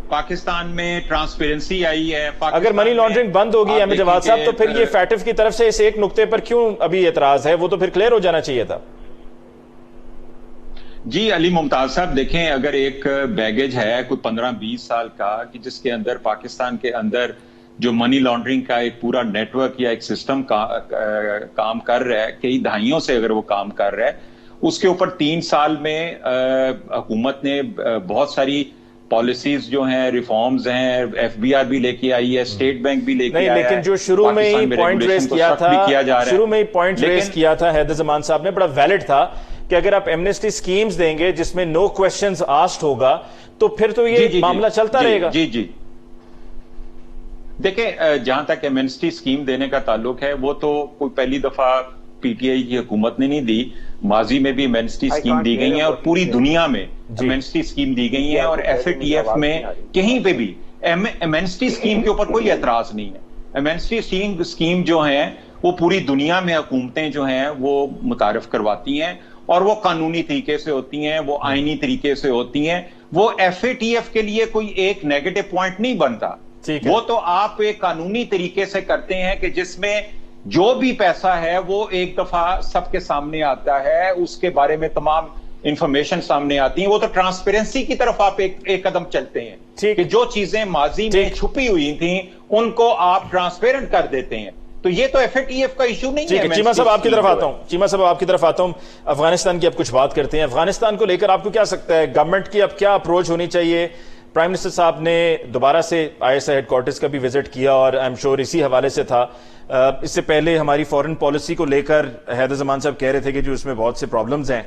پاکستان میں ٹرانسپیرنسی آئی ہے. اگر منی لانڈرنگ بند ہوگی احمد جواد صاحب تو پھر یہ فیٹف کی طرف سے اس ایک نقطے پر کیوں ابھی اعتراض ہے؟ وہ تو پھر کلیئر ہو جانا چاہیے تھا. جی علی ممتاز صاحب، دیکھیں اگر ایک بیگیج ہے کوئی 15-20 سال کا کہ جس کے اندر پاکستان کے اندر جو منی لانڈرنگ کا ایک پورا نیٹ ورک یا ایک سسٹم کام کر رہا ہے، کئی دہائیوں سے اگر وہ کام کر رہا ہے، اس کے اوپر 3 سال میں حکومت نے بہت ساری پالیسیز جو ہیں، ریفارمز ہیں، ایف بی آر بھی لے کے آئی ہے، اسٹیٹ بینک بھی لے کے آیا ہے. لیکن جو شروع میں ہی پوائنٹ ریز کیا تھا حیدر زمان صاحب نے، بڑا ویلڈ تھا کہ اگر آپ ایمنسٹی سکیمز دیں گے جس میں نو کوسچنز آسکڈ ہوگا تو پھر تو یہ معاملہ چلتا رہے گا. جی دیکھیں جہاں تک ایمنسٹی سکیم دینے کا تعلق ہے، وہ تو کوئی پہلی دفعہ پی ٹی آئی کی حکومت نے نہیں دی، ماضی میں بھی ایمنسٹی سکیم دی گئی ہیں اور پوری دنیا میں ایمنسٹی سکیم دی گئی ہیں، اور ایف اے ٹی ایف میں کہیں پہ بھی ایمنسٹی سکیم کے اوپر کوئی اعتراض نہیں ہے. ایمنسٹی سکیم جو ہیں وہ پوری دنیا میں حکومتیں جو ہیں وہ متعارف کرواتی ہیں، اور وہ قانونی طریقے سے ہوتی ہیں، وہ آئینی طریقے سے ہوتی ہیں. وہ ایف اے ٹی ایف کے لیے کوئی ایک نیگیٹو پوائنٹ نہیں بنتا، وہ تو آپ ایک قانونی طریقے سے کرتے ہیں کہ جس میں جو بھی پیسہ ہے وہ ایک دفعہ سب کے سامنے آتا ہے، اس کے بارے میں تمام انفارمیشن سامنے آتی ہیں. وہ تو ٹرانسپیرنسی کی طرف آپ ایک قدم چلتے ہیں کہ جو چیزیں ماضی میں چھپی ہوئی تھیں ان کو آپ ٹرانسپیرنٹ کر دیتے ہیں. تو یہ تو ایف اے ٹی ایف کا ایشو نہیں ہے. چیمہ صاحب آپ کی طرف آتا ہوں. افغانستان کی اب کچھ بات کرتے ہیں. افغانستان کو لے کر آپ کو کیا سکتا ہے گورنمنٹ کی اب کیا اپروچ ہونی چاہیے؟ پرائم منسٹر صاحب نے دوبارہ سے I S I had quarters کا بھی وزٹ کیا اور آئی ایم شور اسی حوالے سے تھا. اس سے پہلے ہماری فورن پالیسی کو لے کر حیدر زمان صاحب کہہ رہے تھے کہ جو اس میں بہت سے پرابلمز ہیں.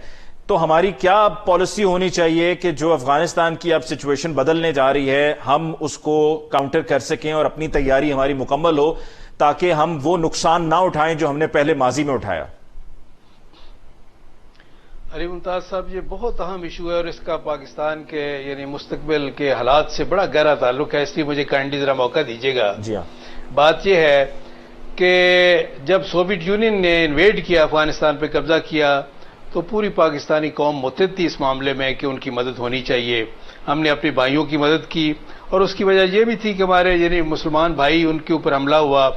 تو ہماری کیا پالیسی ہونی چاہیے کہ جو افغانستان کی اب سچویشن بدلنے جا رہی ہے ہم اس کو کاؤنٹر کر سکیں اور اپنی تیاری ہماری مکمل ہو تاکہ ہم وہ نقصان نہ اٹھائیں جو ہم نے پہلے ماضی میں اٹھایا؟ علی ممتاز صاحب، یہ بہت اہم ایشو ہے اور اس کا پاکستان کے یعنی مستقبل کے حالات سے بڑا گہرا تعلق ہے، اس لیے مجھے کائنڈلی ذرا موقع دیجیے گا۔ جی ہاں، بات یہ ہے کہ جب سوویت یونین نے انویڈ کیا، افغانستان پہ قبضہ کیا، تو پوری پاکستانی قوم متحد تھی اس معاملے میں کہ ان کی مدد ہونی چاہیے۔ ہم نے اپنے بھائیوں کی مدد کی اور اس کی وجہ یہ بھی تھی کہ ہمارے یعنی مسلمان بھائی ان کے اوپر حملہ ہوا،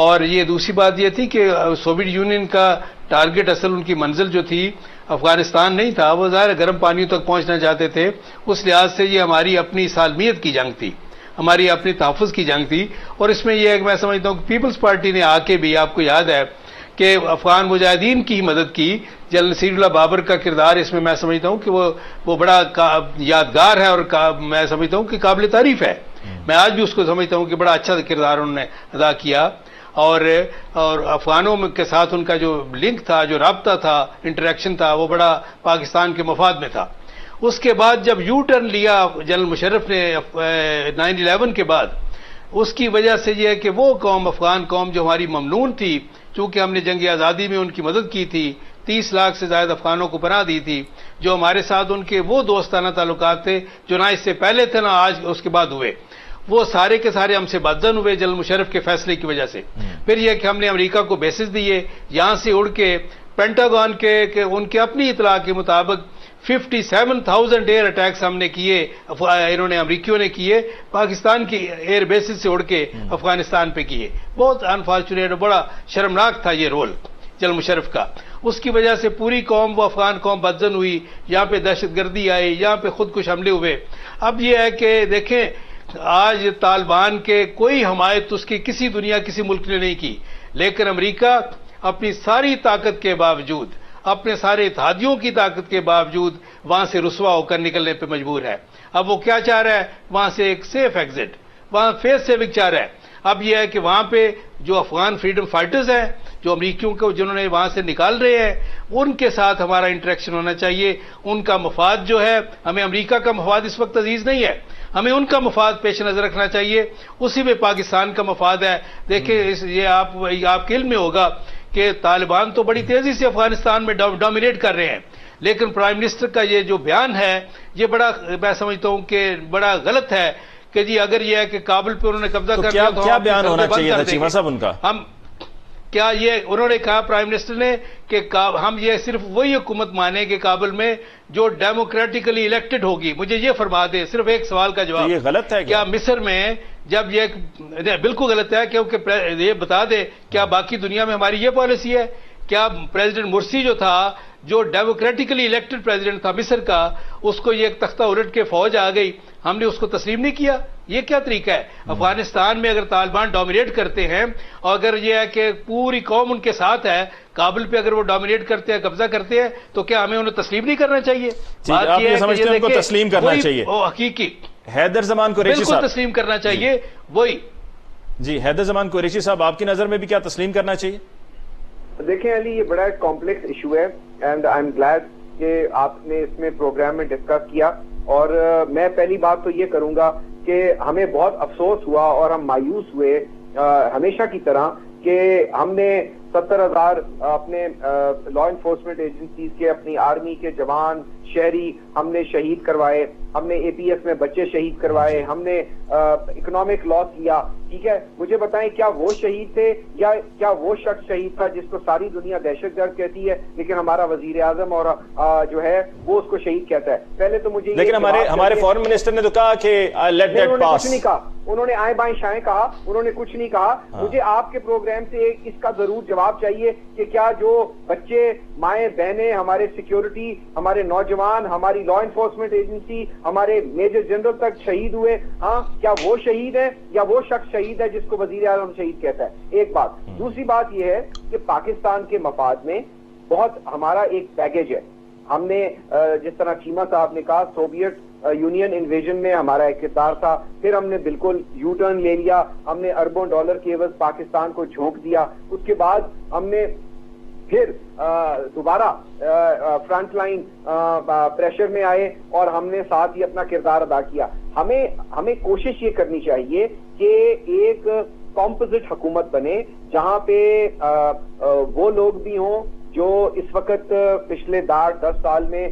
اور یہ دوسری بات یہ تھی کہ سوویت یونین کا ٹارگٹ اصل ان کی منزل جو تھی افغانستان نہیں تھا، وہ ظاہر گرم پانیوں تک پہنچنا چاہتے تھے۔ اس لحاظ سے یہ ہماری اپنی سالمیت کی جنگ تھی، ہماری اپنی تحفظ کی جنگ تھی۔ اور اس میں یہ ہے کہ میں سمجھتا ہوں کہ پیپلز پارٹی نے آ کے بھی، آپ کو یاد ہے کہ افغان مجاہدین کی مدد کی۔ جنرل نصیر اللہ بابر کا کردار اس میں سمجھتا ہوں کہ وہ بڑا یادگار ہے اور میں سمجھتا ہوں کہ قابل تعریف ہے۔ میں آج بھی اس کو سمجھتا ہوں کہ بڑا اچھا کردار انہوں نے ادا کیا، اور افغانوں کے ساتھ ان کا جو لنک تھا، جو رابطہ تھا، انٹریکشن تھا، وہ بڑا پاکستان کے مفاد میں تھا۔ اس کے بعد جب یو ٹرن لیا جنرل مشرف نے 9/11 کے بعد، اس کی وجہ سے یہ ہے کہ وہ قوم، افغان قوم جو ہماری ممنون تھی، چونکہ ہم نے جنگ آزادی میں ان کی مدد کی تھی، 30 لاکھ سے زائد افغانوں کو پناہ دی تھی، جو ہمارے ساتھ ان کے وہ دوستانہ تعلقات تھے جو نہ اس سے پہلے تھے نہ آج اس کے بعد ہوئے، وہ سارے کے سارے ہم سے بدزن ہوئے جنرل مشرف کے فیصلے کی وجہ سے۔ پھر یہ کہ ہم نے امریکہ کو بیسز دیے، یہاں سے اڑ کے پینٹاگون کے ان کے اپنی اطلاع کے مطابق 57,000 ایئر اٹیکس ہم نے کیے، انہوں نے امریکیوں نے کیے، پاکستان کی ایئر بیسز سے اڑ کے افغانستان پہ کیے۔ بہت انفارچونیٹ، بڑا شرمناک تھا یہ رول جنرل مشرف کا۔ اس کی وجہ سے پوری قوم، وہ افغان قوم بدزن ہوئی، یہاں پہ دہشت گردی آئی، یہاں پہ خود کش حملے ہوئے۔ اب یہ ہے کہ دیکھیں، آج طالبان کے کوئی حمایت اس کی کسی دنیا کسی ملک نے نہیں کی، لیکن امریکہ اپنی ساری طاقت کے باوجود، اپنے سارے اتحادیوں کی طاقت کے باوجود وہاں سے رسوا ہو کر نکلنے پہ مجبور ہے۔ اب وہ کیا چاہ رہا ہے؟ وہاں سے ایک سیف ایگزٹ، وہاں فیس سیونگ چاہ رہا ہے۔ اب یہ ہے کہ وہاں پہ جو افغان فریڈم فائٹرز ہیں، جو امریکیوں کو جنہوں نے وہاں سے نکال رہے ہیں، ان کے ساتھ ہمارا انٹریکشن ہونا چاہیے۔ ان کا مفاد جو ہے، ہمیں امریکہ کا مفاد اس وقت عزیز نہیں ہے، ہمیں ان کا مفاد پیش نظر رکھنا چاہیے، اسی میں پاکستان کا مفاد ہے۔ دیکھیں، یہ آپ کے علم میں ہوگا کہ طالبان تو بڑی تیزی سے افغانستان میں ڈومینیٹ کر رہے ہیں، لیکن پرائم منسٹر کا یہ جو بیان ہے، یہ بڑا، میں سمجھتا ہوں کہ بڑا غلط ہے کہ جی اگر یہ ہے کہ کابل پہ انہوں نے قبضہ کر لیا تو کیا بیان ہونا چاہیے تھا چیمہ صاحب ان کا؟ ہم کیا یہ انہوں نے کہا پرائم منسٹر نے کہ ہم یہ صرف وہی حکومت مانیں گے کابل میں جو ڈیموکریٹکلی الیکٹڈ ہوگی۔ مجھے یہ فرما دے، صرف ایک سوال کا جواب، یہ غلط ہے کیا مصر میں جب یہ بالکل غلط ہے، کیونکہ یہ بتا دے کیا باقی دنیا میں ہماری یہ پالیسی ہے؟ کیا پریزیڈنٹ مرسی جو تھا، جو ڈیموکریٹکلی الیکٹڈ پریزیڈنٹ تھا مصر کا، اس کو یہ ایک تختہ الٹ کے فوج آ گئی، ہم نے اس کو تسلیم نہیں کیا؟ یہ کیا طریقہ ہے؟ افغانستان میں اگر طالبان ڈومینیٹ کرتے ہیں، اور اگر یہ ہے کہ پوری قوم ان کے ساتھ ہے، کابل پہ اگر وہ ڈومینیٹ کرتے ہیں، قبضہ کرتے ہیں، تو کیا ہمیں انہیں تسلیم نہیں کرنا چاہیے؟ آپ یہ سمجھتے ہیں ان کو تسلیم کرنا چاہیے؟ حقیقی حیدر زمان قریشی صاحب، بالکل تسلیم کرنا چاہیے، وہی۔ جی حیدر زمان قریشی صاحب، آپ کی نظر میں بھی کیا تسلیم کرنا چاہیے؟ دیکھیں علی، یہ بڑا کمپلیکس ایشو ہے، اینڈ آئی ایم گلیڈ کہ آپ نے اس میں پروگرام میں ڈسکس کیا۔ اور میں پہلی بات تو یہ کروں گا کہ ہمیں بہت افسوس ہوا اور ہم مایوس ہوئے ہمیشہ کی طرح کہ ہم نے 70,000 اپنے لا انفورسمنٹ ایجنسیز کے، اپنی آرمی کے جوان، شہری ہم نے شہید کروائے، ہم نے اے پی ایس میں بچے شہید کروائے، ہم نے اکنامک لاس لیا، ٹھیک ہے؟ مجھے بتائیں کیا وہ شہید تھے یا کیا وہ شخص شہید تھا جس کو ساری دنیا دہشت گرد کہتی ہے لیکن ہمارا وزیر اعظم اور جو ہے وہ اس کو شہید کہتا ہے؟ پہلے تو مجھے، لیکن ہمارے فورن منسٹر نے تو کہا کہ لیٹ دیٹ پاس، کچھ نہیں کہا انہوں نے، آئیں بائیں شائیں کہا، انہوں نے کچھ نہیں کہا۔ مجھے آپ کے پروگرام سے اس کا ضرور جواب چاہیے کہ کیا جو بچے، مائیں، بہنیں، ہمارے سیکیورٹی، ہمارے نوجوان، ہماری لا انفورسمنٹ ایجنسی، ہمارے میجر جنرل تک شہید ہوئے، ہاں کیا وہ شہید ہیں یا وہ شخص شہید ہے جس کو وزیر اعظم شہید کہتا ہے؟ ایک بات۔ دوسری بات یہ ہے کہ پاکستان کے مفاد میں بہت ہمارا ایک پیکیج ہے۔ ہم نے جس طرح چیمہ صاحب نے کہا، سوویت یونین انویژن میں ہمارا ایک کردار تھا، پھر ہم نے بالکل یو ٹرن لے لیا، ہم نے اربوں ڈالر کے عوض پاکستان کو جھونک دیا، اس کے بعد ہم نے پھر دوبارہ فرنٹ لائن پریشر میں آئے اور ہم نے ساتھ ہی اپنا کردار ادا کیا. ہمیں کوشش یہ کرنی چاہیے کہ ایک کمپوزٹ حکومت بنے جہاں پہ وہ لوگ بھی ہوں جو اس وقت پچھلے 10 سال میں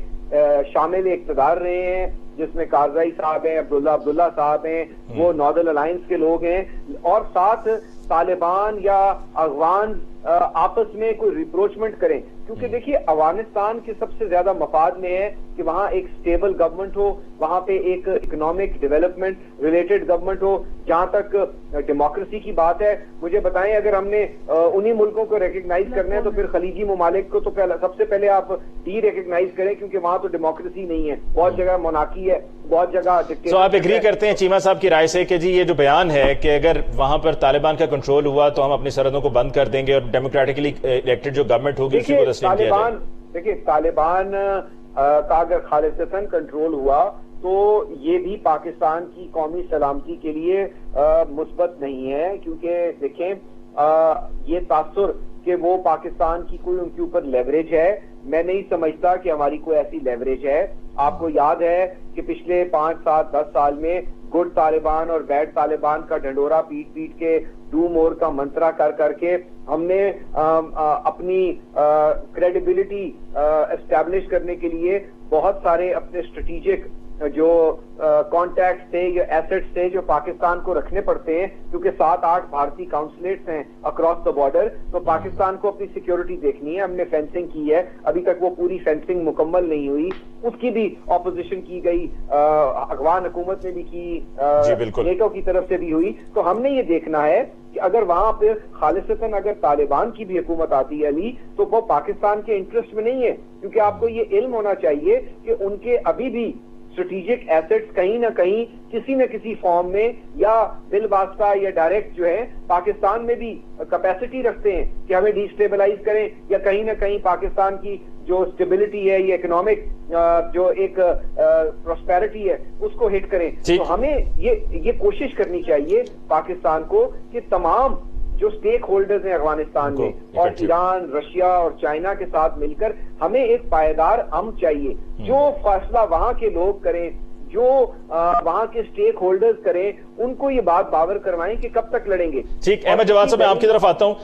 شامل اقتدار رہے ہیں، جس میں کارزائی صاحب ہیں، عبداللہ صاحب ہیں، وہ ناردرن الائنس کے لوگ ہیں، اور ساتھ طالبان یا افغان آپس میں کوئی ریپروچمنٹ کریں. کیونکہ دیکھیے افغانستان کے سب سے زیادہ مفاد میں ہے کہ وہاں ایک سٹیبل گورنمنٹ ہو، وہاں پہ ایک اکنامک ڈیولپمنٹ ریلیٹڈ گورنمنٹ ہو. جہاں تک ڈیموکریسی کی بات ہے، مجھے بتائیں اگر ہم نے انہی ملکوں کو ریکگنائز کرنا ہے تو پھر خلیجی ممالک کو تو سب سے پہلے آپ ڈی ریکگنائز کریں، کیونکہ وہاں تو ڈیموکریسی نہیں ہے، بہت جگہ مونارکی ہے، بہت جگہ تو آپ ایگری کرتے ہیں چیمہ صاحب کی رائے سے کہ جی یہ جو بیان ہے کہ اگر وہاں پر طالبان کا کنٹرول ہوا تو ہم اپنی سرحدوں کو بند کر دیں گے اور ڈیموکریٹکلی الیکٹڈ جو گورنمنٹ ہوگی اسی کو تسلیم کیا جائے؟ دیکھیں طالبان کا اگر خالصتاً کنٹرول ہوا تو یہ بھی پاکستان کی قومی سلامتی کے لیے مثبت نہیں ہے، کیونکہ دیکھیں یہ تاثر کہ وہ پاکستان کی کوئی ان کے اوپر لیوریج ہے، میں نہیں سمجھتا کہ ہماری کوئی ایسی لیوریج ہے. آپ کو یاد ہے کہ پچھلے 5 7 10 سال میں گڈ طالبان اور بیڈ طالبان کا ڈھنڈورا پیٹ کے ڈو مور کا منترا کر کے ہم نے اپنی کریڈیبلٹی اسٹیبلش کرنے کے لیے بہت سارے اپنے اسٹریٹجک جو کانٹیکٹ تھے یا ایسٹس تھے جو پاکستان کو رکھنے پڑتے ہیں، کیونکہ 7-8 بھارتی کاؤنسلیٹس ہیں اکراس دا بارڈر، تو پاکستان کو اپنی سیکیورٹی دیکھنی ہے. ہم نے فینسنگ کی ہے، ابھی تک وہ پوری فینسنگ مکمل نہیں ہوئی، اس کی بھی اپوزیشن کی گئی، افغان حکومت نے بھی کی، نیٹو کی طرف سے بھی ہوئی. تو ہم نے یہ دیکھنا ہے کہ اگر وہاں پہ خالصتاً اگر طالبان کی بھی حکومت آتی ہے علی، تو وہ پاکستان کے انٹرسٹ میں نہیں ہے، کیونکہ آپ کو یہ علم ہونا چاہیے کہ ان کے ابھی بھی اسٹریٹجک ایسٹس کہیں نہ کہیں کسی نہ کسی فارم میں یا بل واسطہ یا ڈائریکٹ جو ہے پاکستان میں بھی کیپیسٹی رکھتے ہیں کہ ہمیں ڈی اسٹیبلائز کریں یا کہیں نہ کہیں پاکستان کی جو اسٹیبلٹی ہے یا اکنامک جو ایک پراسپیرٹی ہے اس کو ہٹ کریں. تو ہمیں یہ کوشش کرنی چاہیے پاکستان کو کہ تمام جو سٹیک ہولڈرز ہیں افغانستان میں اور ایران، رشیا اور چائنا کے ساتھ مل کر ہمیں ایک پائیدار امن چاہیے. جو فیصلہ وہاں کے لوگ کریں، جو وہاں کے سٹیک ہولڈرز کریں، ان کو یہ بات باور کروائیں کہ کب تک لڑیں گے. ٹھیک، احمد جواد صاحب میں آپ کی طرف آتا ہوں،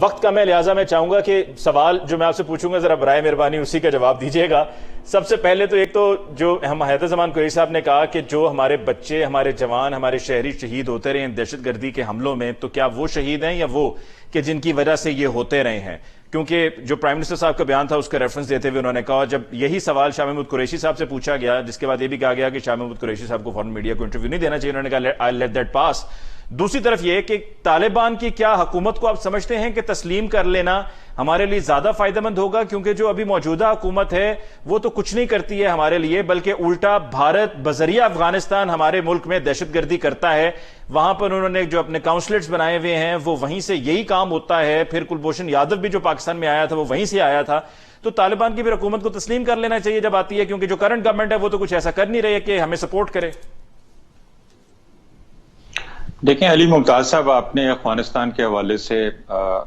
وقت کم ہے لہٰذا میں چاہوں گا کہ سوال جو میں آپ سے پوچھوں گا ذرا برائے مہربانی اسی کا جواب دیجیے گا. سب سے پہلے تو ایک تو جو ہم حیدر زمان قریشی صاحب نے کہا کہ جو ہمارے بچے، ہمارے جوان، ہمارے شہری شہید ہوتے رہے ہیں دہشت گردی کے حملوں میں، تو کیا وہ شہید ہیں یا وہ کہ جن کی وجہ سے یہ ہوتے رہے ہیں؟ کیونکہ جو پرائم منسٹر صاحب کا بیان تھا اس کا ریفرنس دیتے ہوئے انہوں نے کہا، جب یہی سوال شاہ محمود قریشی صاحب سے پوچھا گیا جس کے بعد یہ بھی کہا گیا کہ شاہ محمود قریشی صاحب کو فوراً میڈیا کو انٹرویو نہیں دینا چاہیے، انہوں نے کہا آئی لیٹ دیٹ پاس. دوسری طرف یہ کہ طالبان کی کیا حکومت کو آپ سمجھتے ہیں کہ تسلیم کر لینا ہمارے لیے زیادہ فائدہ مند ہوگا؟ کیونکہ جو ابھی موجودہ حکومت ہے وہ تو کچھ نہیں کرتی ہے ہمارے لیے، بلکہ الٹا بھارت بذریعہ افغانستان ہمارے ملک میں دہشت گردی کرتا ہے. وہاں پر انہوں نے جو اپنے کاؤنسلرز بنائے ہوئے ہیں وہ وہیں سے یہی کام ہوتا ہے. پھر کلبھوشن یادو بھی جو پاکستان میں آیا تھا وہ وہیں سے آیا تھا. تو طالبان کی بھی حکومت کو تسلیم کر لینا چاہیے جب آتی ہے، کیونکہ جو کرنٹ گورنمنٹ ہے وہ تو کچھ ایسا کر نہیں رہی ہے کہ ہمیں سپورٹ کرے. دیکھیں علی ممتاز صاحب، آپ نے افغانستان کے حوالے سے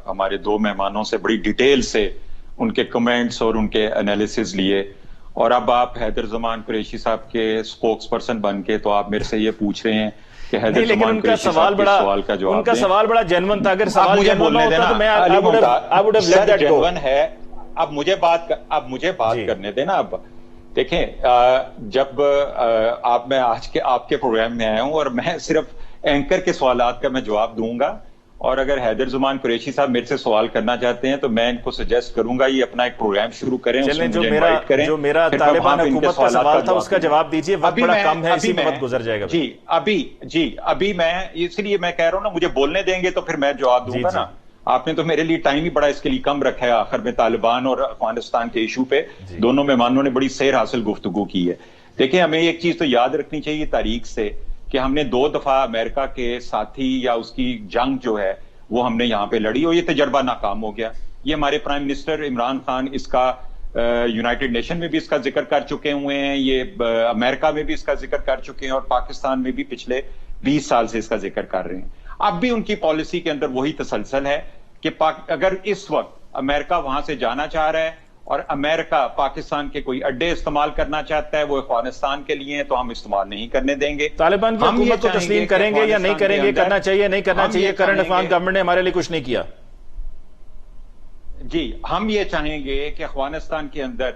ہمارے 2 مہمانوں سے بڑی ڈیٹیل سے ان کے کمنٹس اور ان کے انالیسز لیے، اور اب آپ حیدر زمان قریشی صاحب کے سپوکس پرسن بن کے تو آپ میرے سے یہ پوچھ رہے ہیں کہ حیدر زمان قریشی صاحب کے سوال کا جواب دیں. ان کا سوال بڑا جینون تھا، اگر سوال مجھے بولنے دینا جینون ہے. اب مجھے بات کرنے دینا. اب دیکھیں، جب میں آج کے آپ کے پروگرام میں آیا ہوں اور میں صرف اینکر کے سوالات کا میں جواب دوں گا، اور اگر حیدر زمان قریشی صاحب میرے سے سوال کرنا چاہتے ہیں تو میں ان کو سجیسٹ کروں گا یہ اپنا ایک پروگرام شروع کریں، اس میں مجھے انوائٹ کریں. جو میرا طالبان حکومت کا سوال تھا اس کا جواب دیجئے، وقت بڑا کم ہے، اسی میں وقت گزر جائے گا. ابھی میں اس لیے میں کہہ رہا ہوں نا، مجھے بولنے دیں گے تو پھر میں جواب دوں گا نا. آپ نے تو میرے لیے ٹائم ہی بڑا اس کے لیے کم رکھا ہے. آخر میں طالبان اور افغانستان کے ایشو پہ دونوں مہمانوں نے بڑی سیر حاصل گفتگو کی ہے. دیکھیں، ہمیں ایک چیز تو یاد رکھنی چاہیے تاریخ سے کہ ہم نے 2 دفعہ امریکہ کے ساتھی یا اس کی جنگ جو ہے وہ ہم نے یہاں پہ لڑی اور یہ تجربہ ناکام ہو گیا. یہ ہمارے پرائم منسٹر عمران خان اس کا یونائٹڈ نیشن میں بھی اس کا ذکر کر چکے ہوئے ہیں، یہ امریکہ میں بھی اس کا ذکر کر چکے ہیں، اور پاکستان میں بھی پچھلے 20 سال سے اس کا ذکر کر رہے ہیں. اب بھی ان کی پالیسی کے اندر وہی تسلسل ہے کہ اگر اس وقت امریکہ وہاں سے جانا چاہ رہا ہے اور امریکہ پاکستان کے کوئی اڈے استعمال کرنا چاہتا ہے، وہ افغانستان کے لیے ہیں، تو ہم استعمال نہیں کرنے دیں گے۔ طالبان کی حکومت کو تسلیم کریں گے یا نہیں کریں گے؟ کرنا چاہیے نہیں کرنا چاہیے؟ کرنٹ افغان گورنمنٹ نے ہمارے لیے کچھ نہیں کیا۔ جی، ہم یہ چاہیں گے کہ افغانستان کے اندر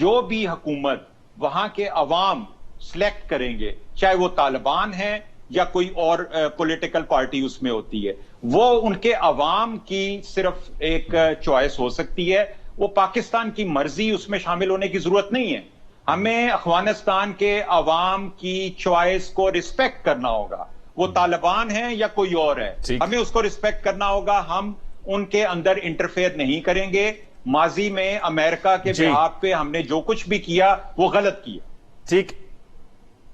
جو بھی حکومت وہاں کے عوام سلیکٹ کریں گے، چاہے وہ طالبان ہے یا کوئی اور پولیٹیکل پارٹی اس میں ہوتی ہے، وہ ان کے عوام کی صرف ایک چوائس ہو سکتی ہے، وہ پاکستان کی مرضی اس میں شامل ہونے کی ضرورت نہیں ہے۔ ہمیں افغانستان کے عوام کی چوائس کو رسپیکٹ کرنا ہوگا، وہ طالبان ہیں یا کوئی اور ہے، ہمیں اس کو رسپیکٹ کرنا ہوگا۔ ہم ان کے اندر انٹرفیئر نہیں کریں گے۔ ماضی میں امریکہ کے بحاف پہ ہم نے جو کچھ بھی کیا وہ غلط کیا۔ ٹھیک،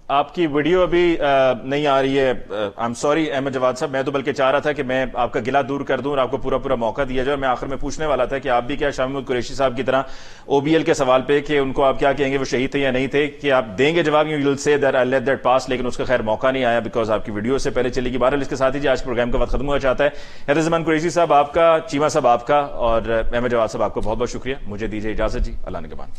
آپ کی ویڈیو ابھی نہیں آ رہی ہے، I'm sorry احمد جواد صاحب، میں تو بلکہ چاہ رہا تھا کہ میں آپ کا گلہ دور کر دوں اور آپ کو پورا موقع دیا جائے۔ اور میں آخر میں پوچھنے والا تھا کہ آپ بھی کیا شاہ محمود قریشی صاحب کی طرح OBL کے سوال پہ کہ ان کو آپ کیا کہیں گے، وہ شہید تھے یا نہیں تھے، کہ آپ دیں گے جواب؟ you'll say that I'll let that pass، لیکن اس کا خیر موقع نہیں آیا بیکاز آپ کی ویڈیو سے پہلے چلے گی۔ بہرحال اس کے ساتھ ہی آج پروگرام کا وقت ختم ہوا چاہتا ہے۔ حیدر زمان قریشی صاحب آپ کا، چیمہ صاحب آپ کا، اور احمد جواد صاحب آپ کو بہت بہت شکریہ۔ مجھے دیجیے اجازت جی، اللہ نگہبان۔